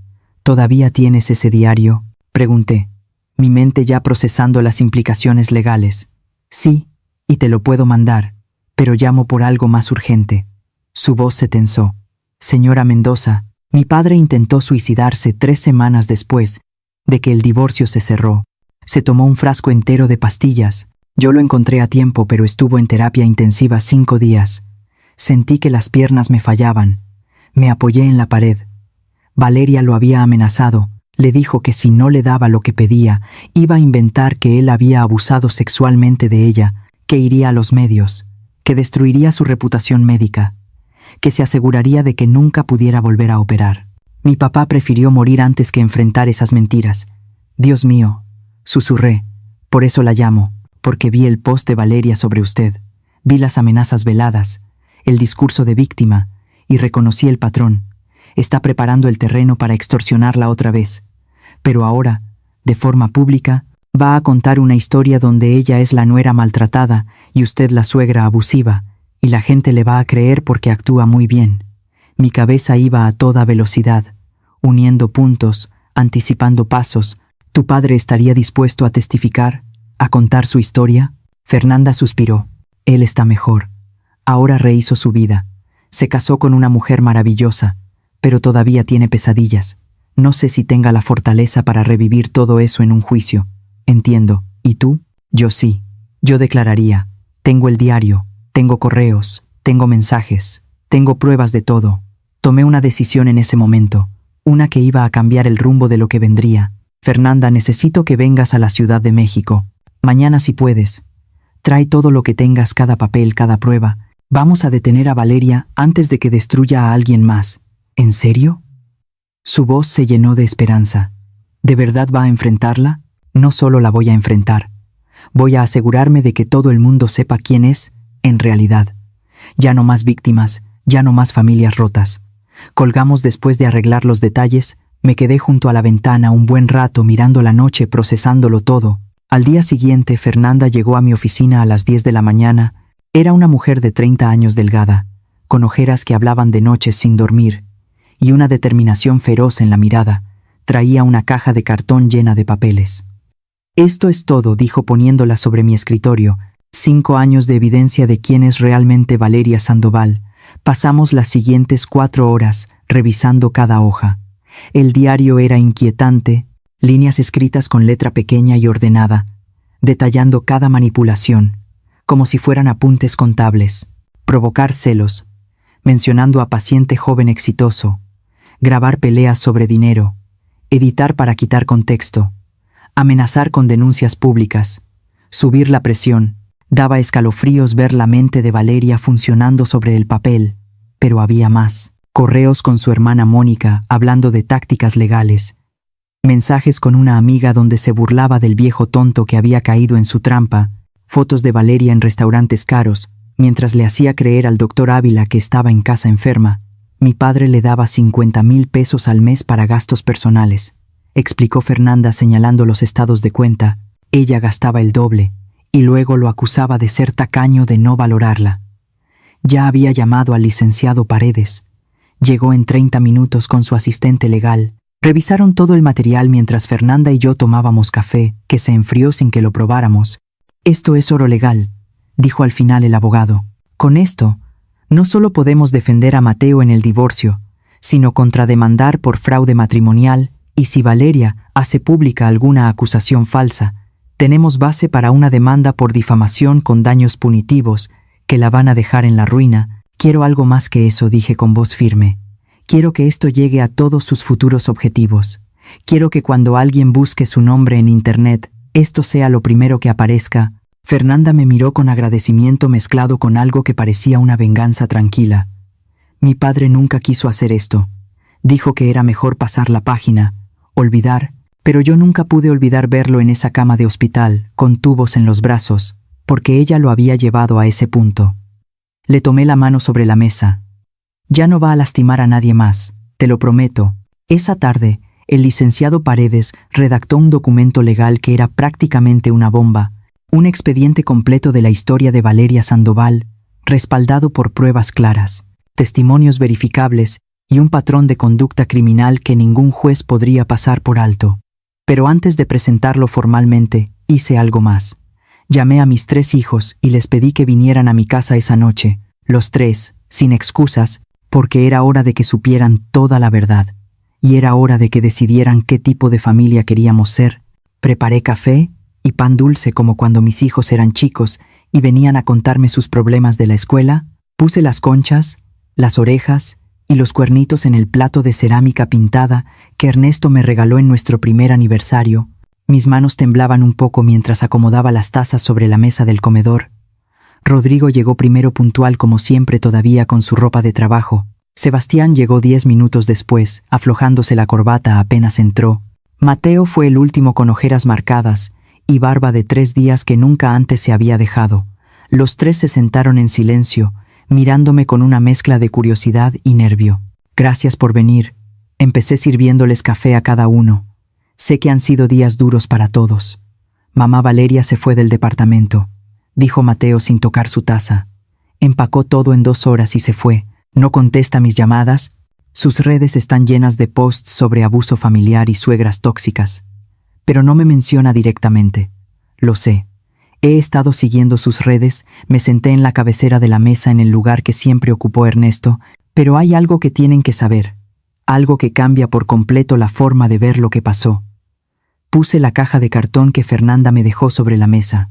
«¿Todavía tienes ese diario?», pregunté, mi mente ya procesando las implicaciones legales. «Sí, y te lo puedo mandar, pero llamo por algo más urgente». Su voz se tensó. «Señora Mendoza, mi padre intentó suicidarse 3 semanas después de que el divorcio se cerró. Se tomó un frasco entero de pastillas. Yo lo encontré a tiempo, pero estuvo en terapia intensiva 5 días. Sentí que las piernas me fallaban. Me apoyé en la pared. Valeria lo había amenazado. Le dijo que si no le daba lo que pedía, iba a inventar que él había abusado sexualmente de ella, que iría a los medios, que destruiría su reputación médica, que se aseguraría de que nunca pudiera volver a operar. Mi papá prefirió morir antes que enfrentar esas mentiras. «Dios mío», susurré, «por eso la llamo, porque vi el post de Valeria sobre usted, vi las amenazas veladas, el discurso de víctima, y reconocí el patrón. Está preparando el terreno para extorsionarla otra vez. Pero ahora, de forma pública, va a contar una historia donde ella es la nuera maltratada y usted la suegra abusiva, y la gente le va a creer porque actúa muy bien». Mi cabeza iba a toda velocidad, uniendo puntos, anticipando pasos. «¿Tu padre estaría dispuesto a testificar, a contar su historia?» Fernanda suspiró. «Él está mejor. Ahora rehizo su vida. Se casó con una mujer maravillosa, pero todavía tiene pesadillas. No sé si tenga la fortaleza para revivir todo eso en un juicio. Entiendo. ¿Y tú?» «Yo sí. Yo declararía. Tengo el diario, tengo correos, tengo mensajes, tengo pruebas de todo». Tomé una decisión en ese momento, una que iba a cambiar el rumbo de lo que vendría. «Fernanda, necesito que vengas a la Ciudad de México. Mañana si puedes. Trae todo lo que tengas, cada papel, cada prueba. Vamos a detener a Valeria antes de que destruya a alguien más. ¿En serio? Su voz se llenó de esperanza. ¿De verdad va a enfrentarla? No solo la voy a enfrentar. Voy a asegurarme de que todo el mundo sepa quién es, en realidad. Ya no más víctimas, ya no más familias rotas. Colgamos después de arreglar los detalles. Me quedé junto a la ventana un buen rato mirando la noche, procesándolo todo. Al día siguiente, Fernanda llegó a mi oficina a las 10 de la mañana. Era una mujer de 30 años delgada, con ojeras que hablaban de noches sin dormir, y una determinación feroz en la mirada. Traía una caja de cartón llena de papeles. «Esto es todo», dijo poniéndola sobre mi escritorio. 5 años de evidencia de quién es realmente Valeria Sandoval. Pasamos las siguientes 4 horas revisando cada hoja. El diario era inquietante, líneas escritas con letra pequeña y ordenada, detallando cada manipulación, como si fueran apuntes contables. Provocar celos, mencionando a paciente joven exitoso, grabar peleas sobre dinero, editar para quitar contexto, amenazar con denuncias públicas, subir la presión. Daba escalofríos ver la mente de Valeria funcionando sobre el papel, pero había más. Correos con su hermana Mónica hablando de tácticas legales, mensajes con una amiga donde se burlaba del viejo tonto que había caído en su trampa, fotos de Valeria en restaurantes caros, mientras le hacía creer al doctor Ávila que estaba en casa enferma. Mi padre le daba 50,000 pesos al mes para gastos personales, explicó Fernanda señalando los estados de cuenta. Ella gastaba el doble, y luego lo acusaba de ser tacaño, de no valorarla. Ya había llamado al licenciado Paredes. Llegó en 30 minutos con su asistente legal. Revisaron todo el material mientras Fernanda y yo tomábamos café, que se enfrió sin que lo probáramos. «Esto es oro legal», dijo al final el abogado. «Con esto, no solo podemos defender a Mateo en el divorcio, sino contrademandar por fraude matrimonial, y si Valeria hace pública alguna acusación falsa, tenemos base para una demanda por difamación con daños punitivos que la van a dejar en la ruina. Quiero algo más que eso», dije con voz firme. «Quiero que esto llegue a todos sus futuros objetivos. Quiero que cuando alguien busque su nombre en Internet, esto sea lo primero que aparezca». Fernanda me miró con agradecimiento mezclado con algo que parecía una venganza tranquila. «Mi padre nunca quiso hacer esto. Dijo que era mejor pasar la página, olvidar, pero yo nunca pude olvidar verlo en esa cama de hospital, con tubos en los brazos, porque ella lo había llevado a ese punto». Le tomé la mano sobre la mesa. «Ya no va a lastimar a nadie más, te lo prometo». Esa tarde, el licenciado Paredes redactó un documento legal que era prácticamente una bomba, un expediente completo de la historia de Valeria Sandoval, respaldado por pruebas claras, testimonios verificables y un patrón de conducta criminal que ningún juez podría pasar por alto. Pero antes de presentarlo formalmente, hice algo más. Llamé a mis 3 hijos y les pedí que vinieran a mi casa esa noche, los 3, sin excusas, porque era hora de que supieran toda la verdad, y era hora de que decidieran qué tipo de familia queríamos ser. Preparé café y pan dulce como cuando mis hijos eran chicos y venían a contarme sus problemas de la escuela. Puse las conchas, las orejas y los cuernitos en el plato de cerámica pintada que Ernesto me regaló en nuestro primer aniversario. Mis manos temblaban un poco mientras acomodaba las tazas sobre la mesa del comedor. Rodrigo llegó primero, puntual como siempre, todavía con su ropa de trabajo. Sebastián llegó 10 minutos después, aflojándose la corbata apenas entró. Mateo fue el último con ojeras marcadas y barba de 3 días que nunca antes se había dejado. Los 3 se sentaron en silencio, mirándome con una mezcla de curiosidad y nervio. «Gracias por venir». Empecé sirviéndoles café a cada uno. «Sé que han sido días duros para todos. Mamá Valeria se fue del departamento», dijo Mateo sin tocar su taza. «Empacó todo en 2 horas y se fue. No contesta mis llamadas. Sus redes están llenas de posts sobre abuso familiar y suegras tóxicas. Pero no me menciona directamente. Lo sé. He estado siguiendo sus redes, me senté en la cabecera de la mesa en el lugar que siempre ocupó Ernesto, pero hay algo que tienen que saber. Algo que cambia por completo la forma de ver lo que pasó». Puse la caja de cartón que Fernanda me dejó sobre la mesa.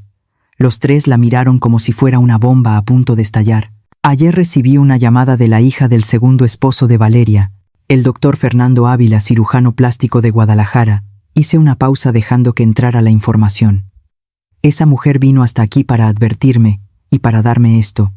Los 3 la miraron como si fuera una bomba a punto de estallar. «Ayer recibí una llamada de la hija del segundo esposo de Valeria, el doctor Fernando Ávila, cirujano plástico de Guadalajara». Hice una pausa dejando que entrara la información. «Esa mujer vino hasta aquí para advertirme y para darme esto».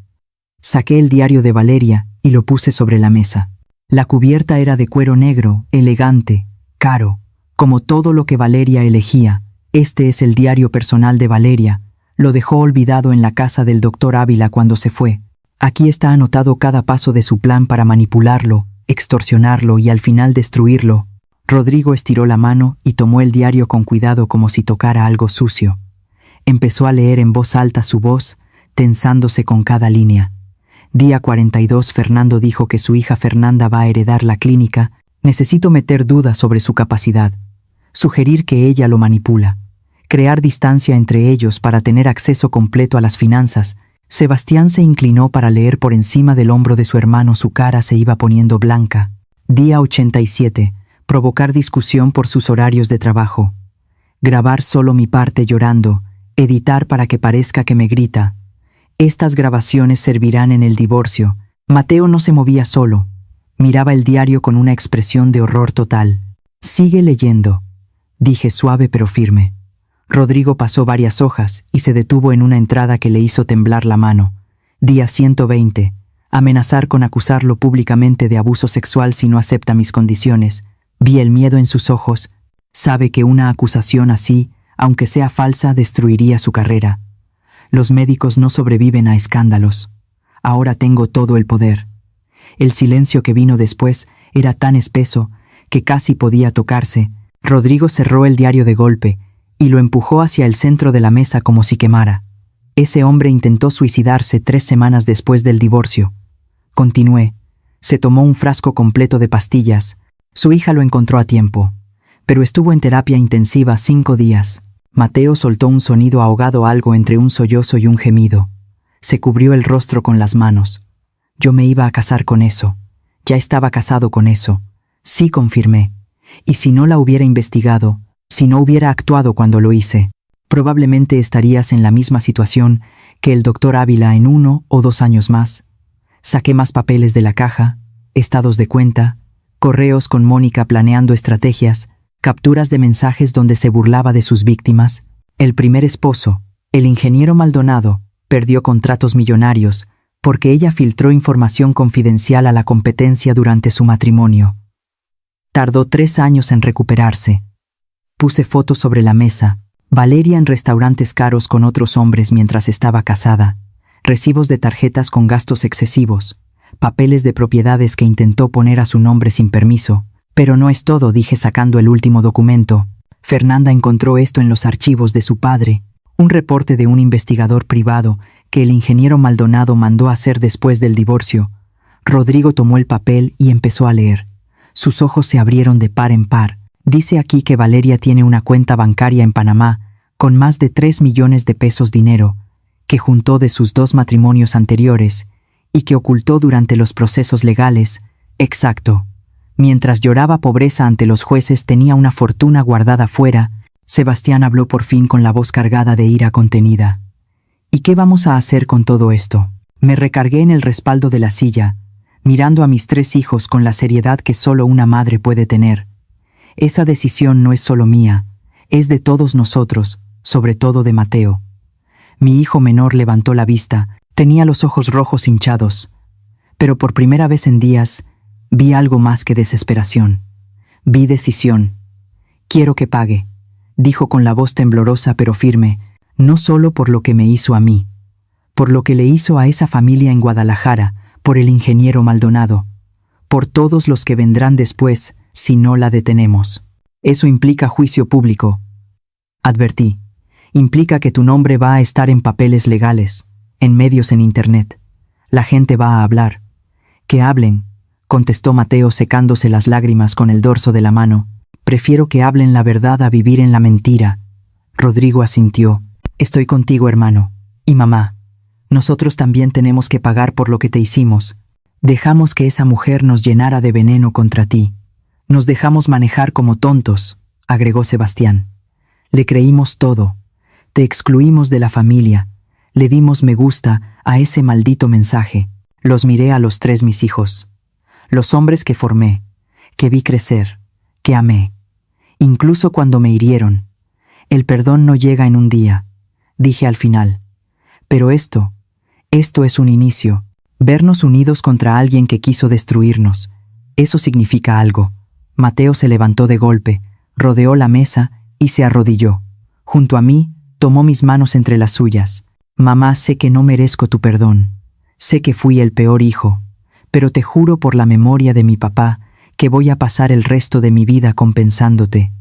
Saqué el diario de Valeria y lo puse sobre la mesa. La cubierta era de cuero negro, elegante, caro, como todo lo que Valeria elegía. Este es el diario personal de Valeria. Lo dejó olvidado en la casa del doctor Ávila cuando se fue. Aquí está anotado cada paso de su plan para manipularlo, extorsionarlo y al final destruirlo. Rodrigo estiró la mano y tomó el diario con cuidado como si tocara algo sucio. Empezó a leer en voz alta su voz, tensándose con cada línea. Día 42. Fernando dijo que su hija Fernanda va a heredar la clínica. Necesito meter dudas sobre su capacidad. Sugerir que ella lo manipula. Crear distancia entre ellos para tener acceso completo a las finanzas. Sebastián se inclinó para leer por encima del hombro de su hermano. Su cara se iba poniendo blanca. Día 87. Provocar discusión por sus horarios de trabajo. Grabar solo mi parte llorando. Editar para que parezca que me grita. Estas grabaciones servirán en el divorcio. Mateo no se movía solo. Miraba el diario con una expresión de horror total. Sigue leyendo, dije suave pero firme. Rodrigo pasó varias hojas y se detuvo en una entrada que le hizo temblar la mano. Día 120. Amenazar con acusarlo públicamente de abuso sexual si no acepta mis condiciones. Vi el miedo en sus ojos. Sabe que una acusación así, aunque sea falsa, destruiría su carrera. Los médicos no sobreviven a escándalos. Ahora tengo todo el poder. El silencio que vino después era tan espeso que casi podía tocarse. Rodrigo cerró el diario de golpe y lo empujó hacia el centro de la mesa como si quemara. Ese hombre intentó suicidarse 3 semanas después del divorcio. Continué. Se tomó un frasco completo de pastillas. Su hija lo encontró a tiempo, pero estuvo en terapia intensiva 5 días. Mateo soltó un sonido ahogado, algo entre un sollozo y un gemido. Se cubrió el rostro con las manos. Yo me iba a casar con eso. Ya estaba casado con eso. Sí, confirmé. Y si no la hubiera investigado, si no hubiera actuado cuando lo hice, probablemente estarías en la misma situación que el doctor Ávila en 1 o 2 años más. Saqué más papeles de la caja, estados de cuenta, correos con Mónica planeando estrategias, capturas de mensajes donde se burlaba de sus víctimas. El primer esposo, el ingeniero Maldonado, perdió contratos millonarios porque ella filtró información confidencial a la competencia durante su matrimonio. Tardó 3 años en recuperarse. Puse fotos sobre la mesa, Valeria en restaurantes caros con otros hombres mientras estaba casada, recibos de tarjetas con gastos excesivos, papeles de propiedades que intentó poner a su nombre sin permiso. Pero no es todo, dije sacando el último documento. Fernanda encontró esto en los archivos de su padre, un reporte de un investigador privado que el ingeniero Maldonado mandó hacer después del divorcio. Rodrigo tomó el papel y empezó a leer. Sus ojos se abrieron de par en par. Dice aquí que Valeria tiene una cuenta bancaria en Panamá con más de 3 millones de pesos dinero, que juntó de sus 2 matrimonios anteriores y que ocultó durante los procesos legales. Exacto. Mientras lloraba pobreza ante los jueces, tenía una fortuna guardada fuera. Sebastián habló por fin con la voz cargada de ira contenida. ¿Y qué vamos a hacer con todo esto? Me recargué en el respaldo de la silla, mirando a mis 3 hijos con la seriedad que solo una madre puede tener. Esa decisión no es solo mía, es de todos nosotros, sobre todo de Mateo. Mi hijo menor levantó la vista, tenía los ojos rojos hinchados, pero por primera vez en días vi algo más que desesperación. Vi decisión. Quiero que pague, dijo con la voz temblorosa pero firme, no solo por lo que me hizo a mí, por lo que le hizo a esa familia en Guadalajara, por el ingeniero Maldonado, por todos los que vendrán después si no la detenemos. Eso implica juicio público. Advertí. Implica que tu nombre va a estar en papeles legales, en medios, en internet. La gente va a hablar. Que hablen, contestó Mateo secándose las lágrimas con el dorso de la mano. Prefiero que hablen la verdad a vivir en la mentira. Rodrigo asintió. Estoy contigo, hermano. Y mamá. Nosotros también tenemos que pagar por lo que te hicimos. Dejamos que esa mujer nos llenara de veneno contra ti. Nos dejamos manejar como tontos, agregó Sebastián. Le creímos todo. Te excluimos de la familia. Le dimos me gusta a ese maldito mensaje. Los miré a los 3 mis hijos. Los hombres que formé, que vi crecer, que amé. Incluso cuando me hirieron. El perdón no llega en un día, dije al final. Pero esto es un inicio. Vernos unidos contra alguien que quiso destruirnos. Eso significa algo. Mateo se levantó de golpe, rodeó la mesa y se arrodilló. Junto a mí, tomó mis manos entre las suyas. Mamá, sé que no merezco tu perdón. Sé que fui el peor hijo, pero te juro por la memoria de mi papá que voy a pasar el resto de mi vida compensándote.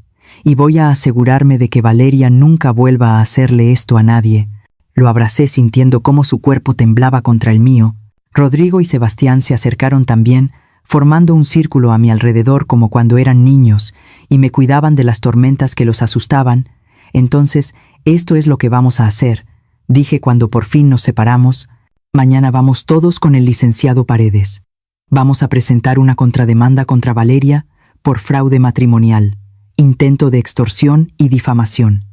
Y voy a asegurarme de que Valeria nunca vuelva a hacerle esto a nadie. Lo abracé sintiendo cómo su cuerpo temblaba contra el mío. Rodrigo y Sebastián se acercaron también, formando un círculo a mi alrededor como cuando eran niños, y me cuidaban de las tormentas que los asustaban. Entonces, esto es lo que vamos a hacer, dije cuando por fin nos separamos. Mañana vamos todos con el licenciado Paredes. Vamos a presentar una contrademanda contra Valeria por fraude matrimonial, intento de extorsión y difamación.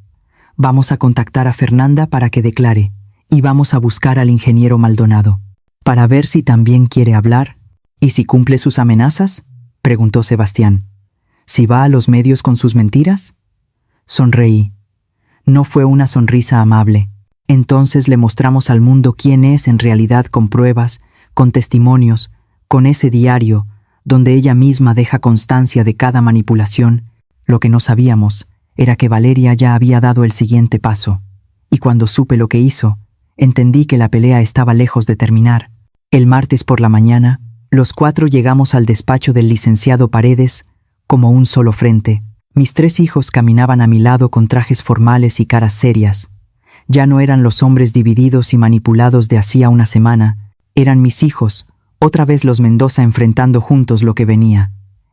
Vamos a contactar a Fernanda para que declare, y vamos a buscar al ingeniero Maldonado, para ver si también quiere hablar. ¿Y si cumple sus amenazas?, preguntó Sebastián. ¿Si va a los medios con sus mentiras? Sonreí. No fue una sonrisa amable. Entonces le mostramos al mundo quién es en realidad con pruebas, con testimonios, con ese diario, donde ella misma deja constancia de cada manipulación. Lo que no sabíamos era que Valeria ya había dado el siguiente paso. Y cuando supe lo que hizo, entendí que la pelea estaba lejos de terminar. El martes por la mañana, los 4 llegamos al despacho del licenciado Paredes como un solo frente. Mis 3 hijos caminaban a mi lado con trajes formales y caras serias. Ya no eran los hombres divididos y manipulados de hacía una semana, eran mis hijos, otra vez los Mendoza enfrentando juntos lo que venía.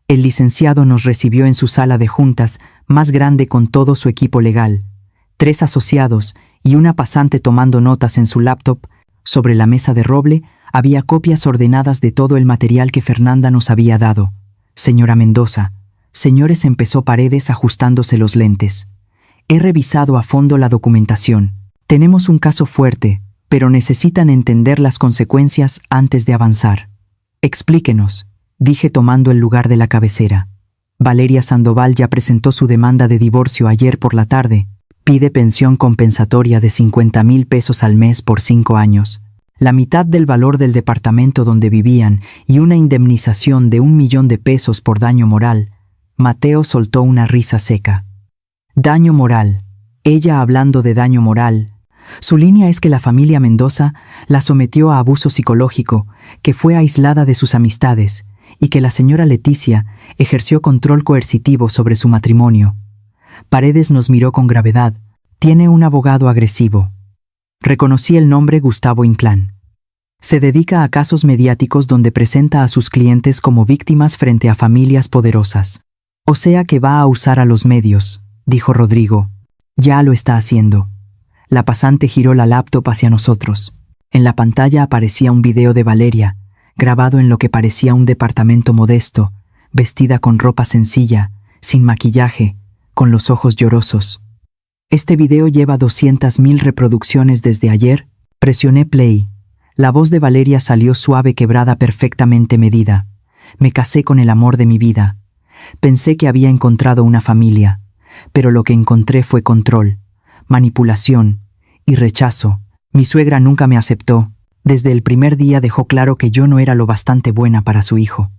El licenciado nos recibió en su sala de juntas, más grande con todo su equipo legal. 3 asociados y una pasante tomando notas en su laptop. Sobre la mesa de roble había copias ordenadas de todo el material que Fernanda nos había dado. Señora Mendoza, señores, empezó Paredes ajustándose los lentes. He revisado a fondo la documentación. Tenemos un caso fuerte, pero necesitan entender las consecuencias antes de avanzar. Explíquenos, dije tomando el lugar de la cabecera. Valeria Sandoval ya presentó su demanda de divorcio ayer por la tarde. Pide pensión compensatoria de 50,000 pesos al mes por 5 años. La mitad del valor del departamento donde vivían y una indemnización de 1 millón de pesos por daño moral. Mateo soltó una risa seca. Daño moral. Ella hablando de daño moral. Su línea es que la familia Mendoza la sometió a abuso psicológico, que fue aislada de sus amistades y que la señora Leticia ejerció control coercitivo sobre su matrimonio. Paredes nos miró con gravedad. Tiene un abogado agresivo. Reconocí el nombre Gustavo Inclán. Se dedica a casos mediáticos donde presenta a sus clientes como víctimas frente a familias poderosas. O sea que va a usar a los medios, dijo Rodrigo. Ya lo está haciendo. La pasante giró la laptop hacia nosotros. En la pantalla aparecía un video de Valeria, grabado en lo que parecía un departamento modesto, vestida con ropa sencilla, sin maquillaje, con los ojos llorosos. Este video lleva 200,000 reproducciones desde ayer. Presioné play. La voz de Valeria salió suave, quebrada, perfectamente medida. Me casé con el amor de mi vida. Pensé que había encontrado una familia, pero lo que encontré fue control, manipulación y rechazo. Mi suegra nunca me aceptó. Desde el primer día dejó claro que yo no era lo bastante buena para su hijo.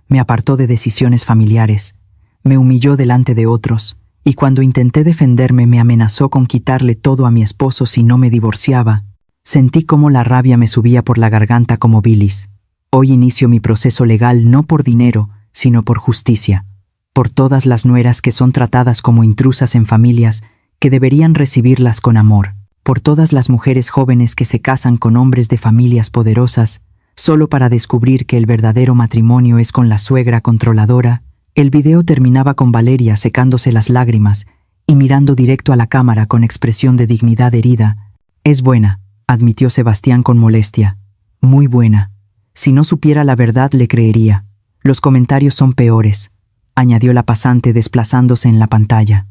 Me apartó de decisiones familiares, me humilló delante de otros, y cuando intenté defenderme me amenazó con quitarle todo a mi esposo si no me divorciaba. Sentí cómo la rabia me subía por la garganta como bilis. Hoy inicio mi proceso legal no por dinero, sino por justicia. Por todas las nueras que son tratadas como intrusas en familias que deberían recibirlas con amor. Por todas las mujeres jóvenes que se casan con hombres de familias poderosas, solo para descubrir que el verdadero matrimonio es con la suegra controladora. El video terminaba con Valeria secándose las lágrimas y mirando directo a la cámara con expresión de dignidad herida. Es buena, admitió Sebastián con molestia. Muy buena. Si no supiera la verdad le creería. Los comentarios son peores, añadió la pasante desplazándose en la pantalla.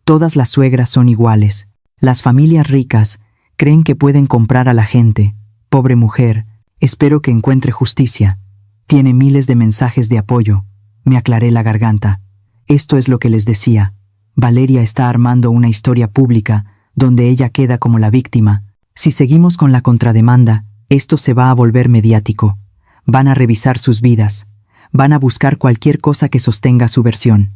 Todas las suegras son iguales. Las familias ricas creen que pueden comprar a la gente. Pobre mujer, espero que encuentre justicia. Tiene miles de mensajes de apoyo. Me aclaré la garganta. Esto es lo que les decía. Valeria está armando una historia pública donde ella queda como la víctima. Si seguimos con la contrademanda, Esto se va a volver mediático. Van a revisar sus vidas. Van a buscar cualquier cosa que sostenga su versión.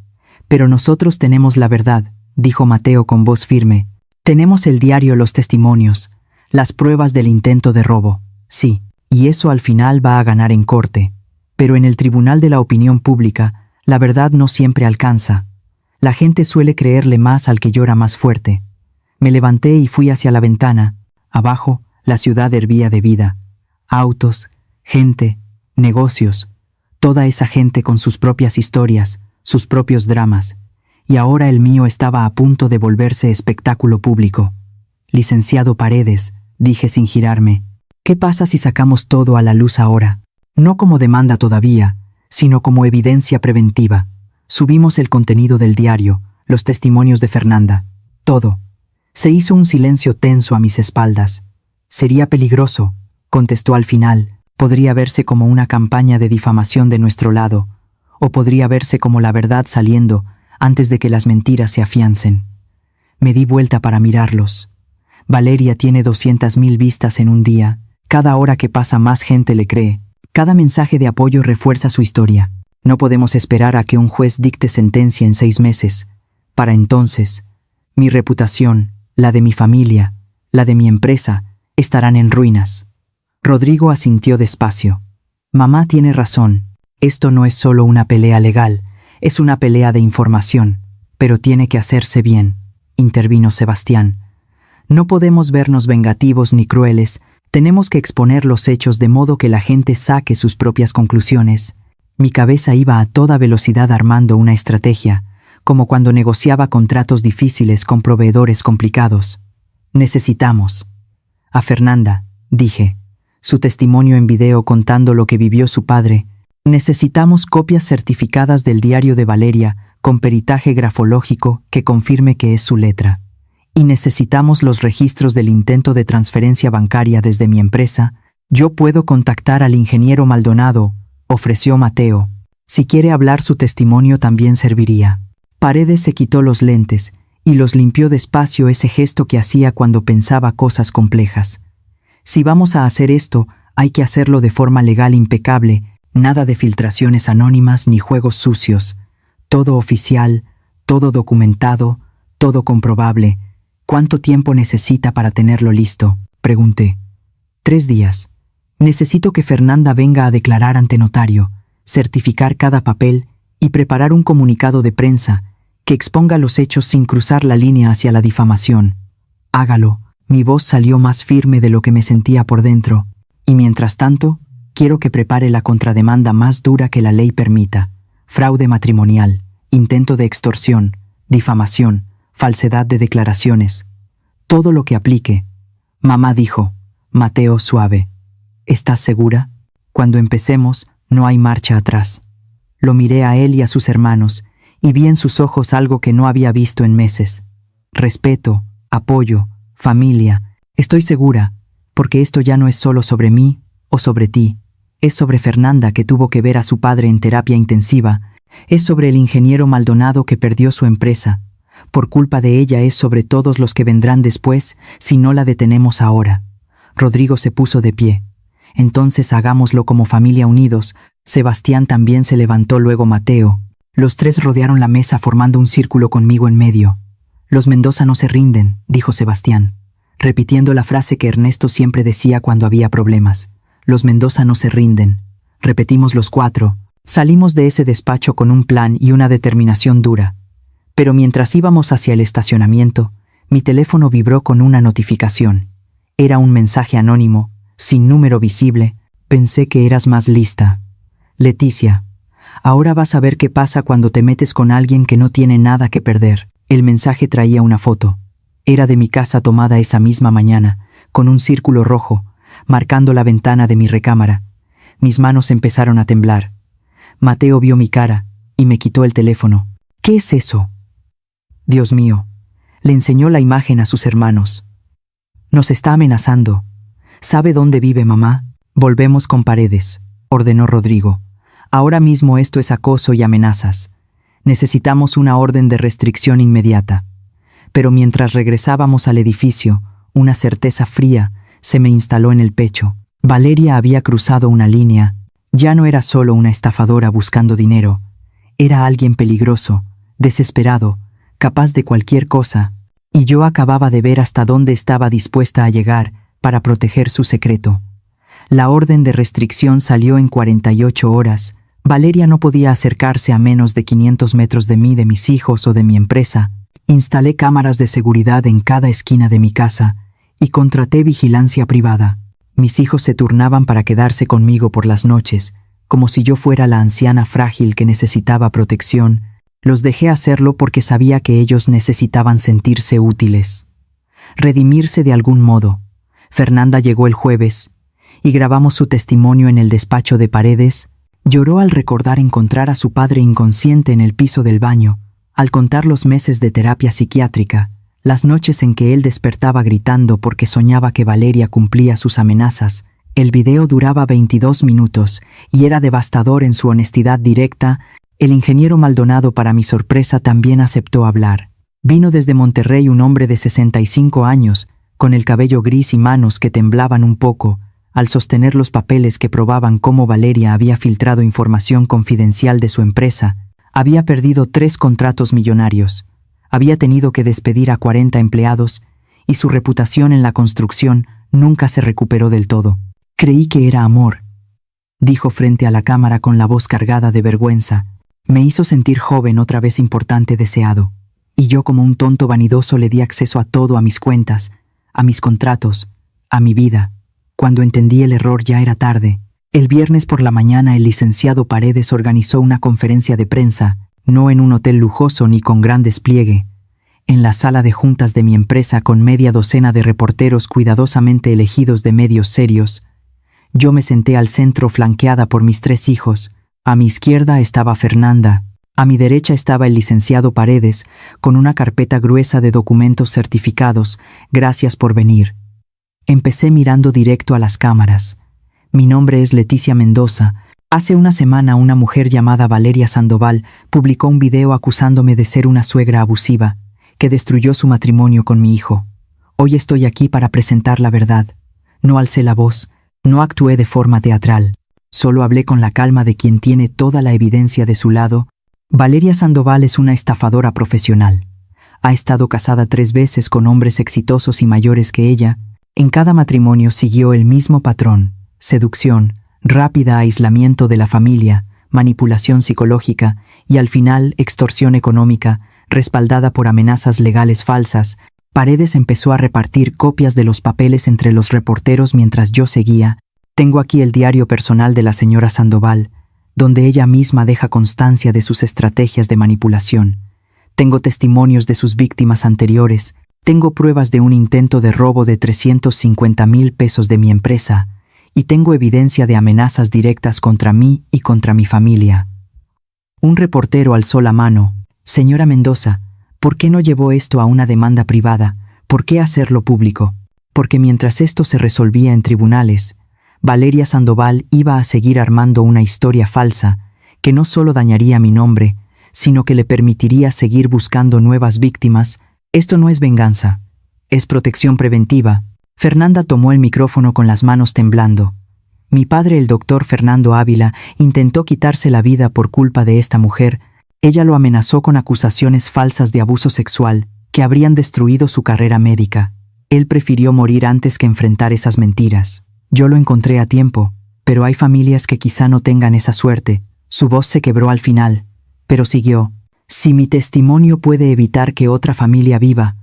Pero nosotros tenemos la verdad, dijo Mateo con voz firme. Tenemos el diario, los testimonios, las pruebas del intento de robo. Sí, y eso al final va a ganar en corte. Pero en el tribunal de la opinión pública, la verdad no siempre alcanza. La gente suele creerle más al que llora más fuerte. Me levanté y fui hacia la ventana. Abajo, la ciudad hervía de vida. Autos, gente, negocios. Toda esa gente con sus propias historias, sus propios dramas. Y ahora el mío estaba a punto de volverse espectáculo público. Licenciado Paredes, dije sin girarme, ¿qué pasa si sacamos todo a la luz ahora? No como demanda todavía, sino como evidencia preventiva. Subimos el contenido del diario, los testimonios de Fernanda, todo. Se hizo un silencio tenso a mis espaldas. Sería peligroso, contestó al final. Podría verse como una campaña de difamación de nuestro lado, o podría verse como la verdad saliendo antes de que las mentiras se afiancen. Me di vuelta para mirarlos. Valeria tiene 200.000 vistas en un día. Cada hora que pasa más gente le cree. Cada mensaje de apoyo refuerza su historia. No podemos esperar a que un juez dicte sentencia en 6 meses. Para entonces, mi reputación, la de mi familia, la de mi empresa, estarán en ruinas. Rodrigo asintió despacio. Mamá tiene razón. Esto no es solo una pelea legal, es una pelea de información. Pero tiene que hacerse bien, intervino Sebastián. No podemos vernos vengativos ni crueles. Tenemos que exponer los hechos de modo que la gente saque sus propias conclusiones. Mi cabeza iba a toda velocidad armando una estrategia, como cuando negociaba contratos difíciles con proveedores complicados. Necesitamos a Fernanda, dije, su testimonio en video contando lo que vivió su padre. Necesitamos copias certificadas del diario de Valeria con peritaje grafológico que confirme que es su letra. Y necesitamos los registros del intento de transferencia bancaria desde mi empresa. Yo puedo contactar al ingeniero Maldonado, ofreció Mateo. Si quiere hablar, su testimonio también serviría. Paredes se quitó los lentes y los limpió despacio, ese gesto que hacía cuando pensaba cosas complejas. Si vamos a hacer esto, hay que hacerlo de forma legal impecable, nada de filtraciones anónimas ni juegos sucios. Todo oficial, todo documentado, todo comprobable. ¿Cuánto tiempo necesita para tenerlo listo?, pregunté. 3 días. Necesito que Fernanda venga a declarar ante notario, certificar cada papel y preparar un comunicado de prensa que exponga los hechos sin cruzar la línea hacia la difamación. Hágalo. Mi voz salió más firme de lo que me sentía por dentro, y mientras tanto, quiero que prepare la contrademanda más dura que la ley permita. Fraude matrimonial, intento de extorsión, difamación, falsedad de declaraciones. Todo lo que aplique. Mamá dijo. Mateo suave. ¿Estás segura? Cuando empecemos, no hay marcha atrás. Lo miré a él y a sus hermanos, y vi en sus ojos algo que no había visto en meses. Respeto, apoyo, familia. Estoy segura, porque esto ya no es solo sobre mí o sobre ti. Es sobre Fernanda, que tuvo que ver a su padre en terapia intensiva. Es sobre el ingeniero Maldonado, que perdió su empresa. Por culpa de ella es sobre todos los que vendrán después si no la detenemos ahora. Rodrigo se puso de pie. Entonces hagámoslo como familia unidos. Sebastián también se levantó, luego Mateo. Los 3 rodearon la mesa formando un círculo conmigo en medio. Los Mendoza no se rinden, dijo Sebastián, repitiendo la frase que Ernesto siempre decía cuando había problemas. Los Mendoza no se rinden. Repetimos los 4. Salimos de ese despacho con un plan y una determinación dura. Pero mientras íbamos hacia el estacionamiento, mi teléfono vibró con una notificación. Era un mensaje anónimo, sin número visible. Pensé que eras más lista. Leticia, ahora vas a ver qué pasa cuando te metes con alguien que no tiene nada que perder. El mensaje traía una foto. Era de mi casa tomada esa misma mañana, con un círculo rojo, marcando la ventana de mi recámara. Mis manos empezaron a temblar. Mateo vio mi cara y me quitó el teléfono. ¿Qué es eso? Dios mío. Le enseñó la imagen a sus hermanos. Nos está amenazando. ¿Sabe dónde vive mamá? Volvemos con Paredes, ordenó Rodrigo. Ahora mismo esto es acoso y amenazas. Necesitamos una orden de restricción inmediata. Pero mientras regresábamos al edificio, una certeza fría se me instaló en el pecho. Valeria había cruzado una línea. Ya no era solo una estafadora buscando dinero. Era alguien peligroso, desesperado, capaz de cualquier cosa, y yo acababa de ver hasta dónde estaba dispuesta a llegar para proteger su secreto. La orden de restricción salió en 48 horas. Valeria no podía acercarse a menos de 500 metros de mí, de mis hijos o de mi empresa. Instalé cámaras de seguridad en cada esquina de mi casa y contraté vigilancia privada. Mis hijos se turnaban para quedarse conmigo por las noches, como si yo fuera la anciana frágil que necesitaba protección. Los dejé hacerlo porque sabía que ellos necesitaban sentirse útiles, redimirse de algún modo. Fernanda llegó el jueves y grabamos su testimonio en el despacho de Paredes. Lloró al recordar encontrar a su padre inconsciente en el piso del baño, al contar los meses de terapia psiquiátrica, las noches en que él despertaba gritando porque soñaba que Valeria cumplía sus amenazas. El video duraba 22 minutos y era devastador en su honestidad directa. El ingeniero Maldonado, para mi sorpresa, también aceptó hablar. Vino desde Monterrey un hombre de 65 años, con el cabello gris y manos que temblaban un poco, al sostener los papeles que probaban cómo Valeria había filtrado información confidencial de su empresa. Había perdido 3 contratos millonarios, había tenido que despedir a 40 empleados, y su reputación en la construcción nunca se recuperó del todo. Creí que era amor, dijo frente a la cámara con la voz cargada de vergüenza. Me hizo sentir joven, otra vez importante, deseado. Y yo, como un tonto vanidoso, le di acceso a todo, a mis cuentas, a mis contratos, a mi vida. Cuando entendí el error ya era tarde. El viernes por la mañana el licenciado Paredes organizó una conferencia de prensa, no en un hotel lujoso ni con gran despliegue. En la sala de juntas de mi empresa, con media docena de reporteros cuidadosamente elegidos de medios serios. Yo me senté al centro, flanqueada por mis 3 hijos. A mi izquierda estaba Fernanda. A mi derecha estaba el licenciado Paredes, con una carpeta gruesa de documentos certificados. Gracias por venir. Empecé mirando directo a las cámaras. Mi nombre es Leticia Mendoza. Hace una semana una mujer llamada Valeria Sandoval publicó un video acusándome de ser una suegra abusiva, que destruyó su matrimonio con mi hijo. Hoy estoy aquí para presentar la verdad. No alcé la voz, no actué de forma teatral. Solo hablé con la calma de quien tiene toda la evidencia de su lado. Valeria Sandoval es una estafadora profesional. Ha estado casada 3 veces con hombres exitosos y mayores que ella. En cada matrimonio siguió el mismo patrón: seducción, rápida aislamiento de la familia, manipulación psicológica y, al final, extorsión económica, respaldada por amenazas legales falsas. Paredes empezó a repartir copias de los papeles entre los reporteros mientras yo seguía. Tengo aquí el diario personal de la señora Sandoval, donde ella misma deja constancia de sus estrategias de manipulación. Tengo testimonios de sus víctimas anteriores. Tengo pruebas de un intento de robo de 350,000 pesos de mi empresa. Y tengo evidencia de amenazas directas contra mí y contra mi familia. Un reportero alzó la mano. Señora Mendoza, ¿por qué no llevó esto a una demanda privada? ¿Por qué hacerlo público? Porque mientras esto se resolvía en tribunales, Valeria Sandoval iba a seguir armando una historia falsa que no solo dañaría mi nombre, sino que le permitiría seguir buscando nuevas víctimas. Esto no es venganza, es protección preventiva. Fernanda tomó el micrófono con las manos temblando. Mi padre, el doctor Fernando Ávila, intentó quitarse la vida por culpa de esta mujer. Ella lo amenazó con acusaciones falsas de abuso sexual que habrían destruido su carrera médica. Él prefirió morir antes que enfrentar esas mentiras. Yo lo encontré a tiempo, pero hay familias que quizá no tengan esa suerte. Su voz se quebró al final, pero siguió. Si mi testimonio puede evitar que otra familia viva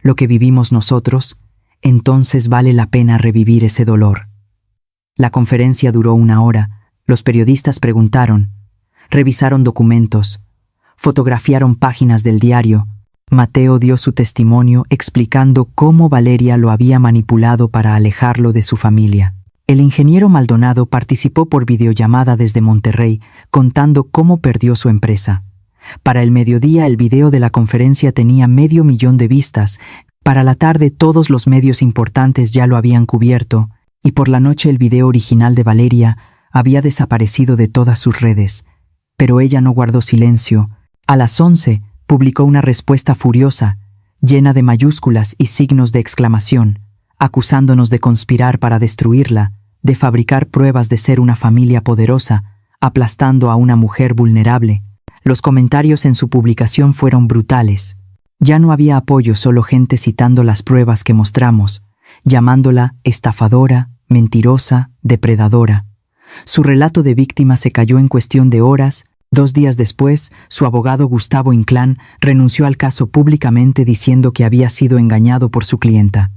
lo que vivimos nosotros, entonces vale la pena revivir ese dolor. La conferencia duró 1 hora. Los periodistas preguntaron, revisaron documentos, fotografiaron páginas del diario. Mateo dio su testimonio explicando cómo Valeria lo había manipulado para alejarlo de su familia. El ingeniero Maldonado participó por videollamada desde Monterrey, contando cómo perdió su empresa. Para el mediodía el video de la conferencia tenía 500,000 de vistas. Para la tarde todos los medios importantes ya lo habían cubierto, y por la noche el video original de Valeria había desaparecido de todas sus redes. Pero ella no guardó silencio. A las 11 publicó una respuesta furiosa, llena de mayúsculas y signos de exclamación, acusándonos de conspirar para destruirla. de fabricar pruebas de ser una familia poderosa, aplastando a una mujer vulnerable. Los comentarios en su publicación fueron brutales. Ya no había apoyo, solo gente citando las pruebas que mostramos, llamándola estafadora, mentirosa, depredadora. Su relato de víctima se cayó en cuestión de horas. 2 días después, su abogado Gustavo Inclán renunció al caso públicamente diciendo que había sido engañado por su clienta.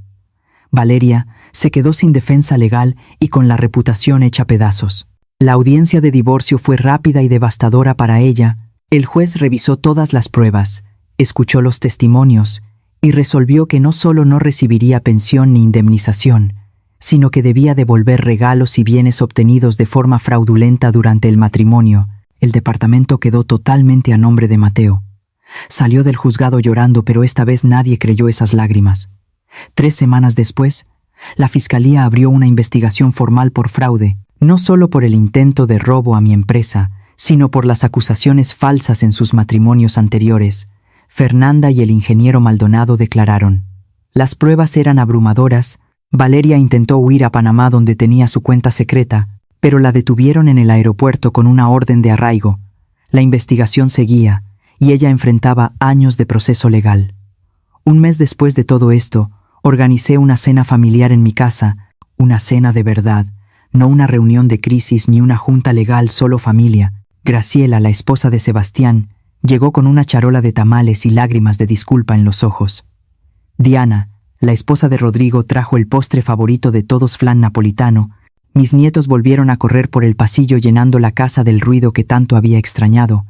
Valeria se quedó sin defensa legal y con la reputación hecha pedazos. La audiencia de divorcio fue rápida y devastadora para ella. El juez revisó todas las pruebas, escuchó los testimonios y resolvió que no solo no recibiría pensión ni indemnización, sino que debía devolver regalos y bienes obtenidos de forma fraudulenta durante el matrimonio. El departamento quedó totalmente a nombre de Mateo. Salió del juzgado llorando, pero esta vez nadie creyó esas lágrimas. 3 semanas después, la fiscalía abrió una investigación formal por fraude, no solo por el intento de robo a mi empresa, sino por las acusaciones falsas en sus matrimonios anteriores. Fernanda y el ingeniero Maldonado declararon. Las pruebas eran abrumadoras. Valeria intentó huir a Panamá, donde tenía su cuenta secreta, pero la detuvieron en el aeropuerto con una orden de arraigo. La investigación seguía, y ella enfrentaba años de proceso legal. Un mes después de todo esto, organicé una cena familiar en mi casa, una cena de verdad, no una reunión de crisis ni una junta legal, solo familia. Graciela, la esposa de Sebastián, llegó con una charola de tamales y lágrimas de disculpa en los ojos. Diana, la esposa de Rodrigo, trajo el postre favorito de todos, flan napolitano. Mis nietos volvieron a correr por el pasillo llenando la casa del ruido que tanto había extrañado.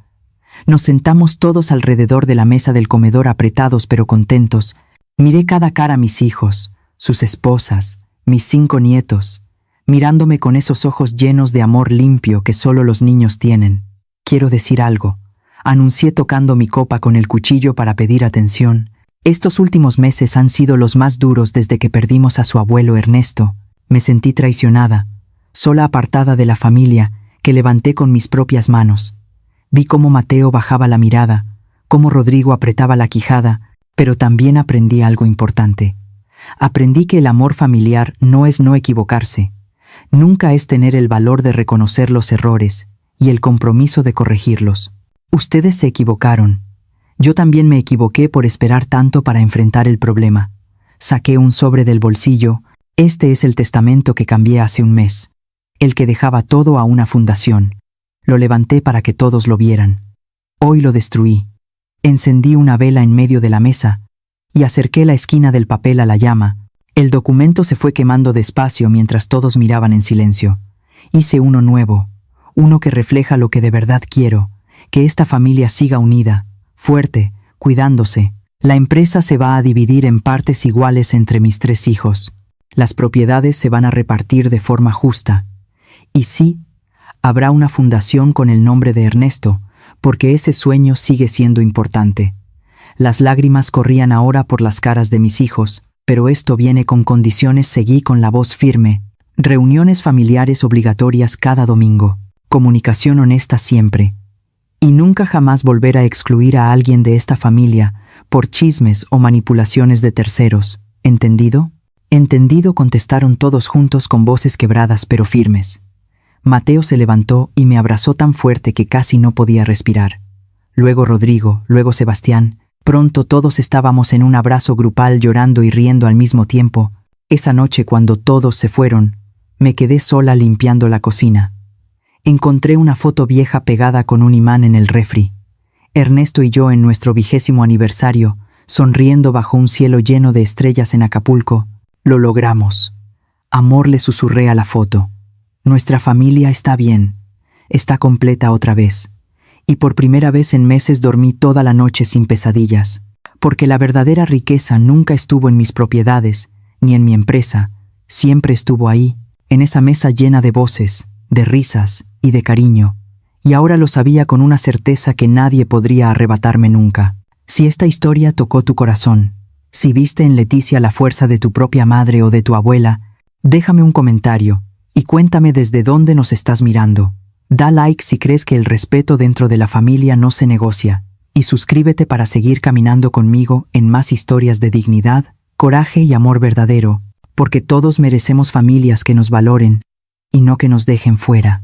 Nos sentamos todos alrededor de la mesa del comedor, apretados pero contentos. Miré cada cara a mis hijos, sus esposas, mis 5 nietos, mirándome con esos ojos llenos de amor limpio que solo los niños tienen. Quiero decir algo, anuncié tocando mi copa con el cuchillo para pedir atención. Estos últimos meses han sido los más duros desde que perdimos a su abuelo Ernesto. Me sentí traicionada, sola, apartada de la familia, que levanté con mis propias manos. Vi cómo Mateo bajaba la mirada, cómo Rodrigo apretaba la quijada, pero también aprendí algo importante. Aprendí que el amor familiar no es no equivocarse, nunca es tener el valor de reconocer los errores y el compromiso de corregirlos. Ustedes se equivocaron. Yo también me equivoqué por esperar tanto para enfrentar el problema. Saqué un sobre del bolsillo. Este es el testamento que cambié hace un mes, el que dejaba todo a una fundación. Lo levanté para que todos lo vieran. Hoy lo destruí. Encendí una vela en medio de la mesa y acerqué la esquina del papel a la llama. El documento se fue quemando despacio mientras todos miraban en silencio. Hice uno nuevo, uno que refleja lo que de verdad quiero, que esta familia siga unida, fuerte, cuidándose. La empresa se va a dividir en partes iguales entre mis 3 hijos. Las propiedades se van a repartir de forma justa. Y sí, habrá una fundación con el nombre de Ernesto, porque ese sueño sigue siendo importante. Las lágrimas corrían ahora por las caras de mis hijos, pero esto viene con condiciones. Seguí con la voz firme. Reuniones familiares obligatorias cada domingo. Comunicación honesta siempre. Y nunca jamás volver a excluir a alguien de esta familia por chismes o manipulaciones de terceros. ¿Entendido? Entendido, contestaron todos juntos con voces quebradas pero firmes. Mateo se levantó y me abrazó tan fuerte que casi no podía respirar. Luego Rodrigo, luego Sebastián. Pronto todos estábamos en un abrazo grupal, llorando y riendo al mismo tiempo. Esa noche, cuando todos se fueron, me quedé sola limpiando la cocina. Encontré una foto vieja pegada con un imán en el refri. Ernesto y yo en nuestro 20º aniversario, sonriendo bajo un cielo lleno de estrellas en Acapulco. Lo logramos. Amor, le susurré a la foto. Nuestra familia está bien, está completa otra vez. Y por primera vez en meses dormí toda la noche sin pesadillas, porque la verdadera riqueza nunca estuvo en mis propiedades, ni en mi empresa, siempre estuvo ahí, en esa mesa llena de voces, de risas y de cariño. Y ahora lo sabía con una certeza que nadie podría arrebatarme nunca. Si esta historia tocó tu corazón, si viste en Leticia la fuerza de tu propia madre o de tu abuela, déjame un comentario y cuéntame desde dónde nos estás mirando. Da like si crees que el respeto dentro de la familia no se negocia, y suscríbete para seguir caminando conmigo en más historias de dignidad, coraje y amor verdadero, porque todos merecemos familias que nos valoren, y no que nos dejen fuera.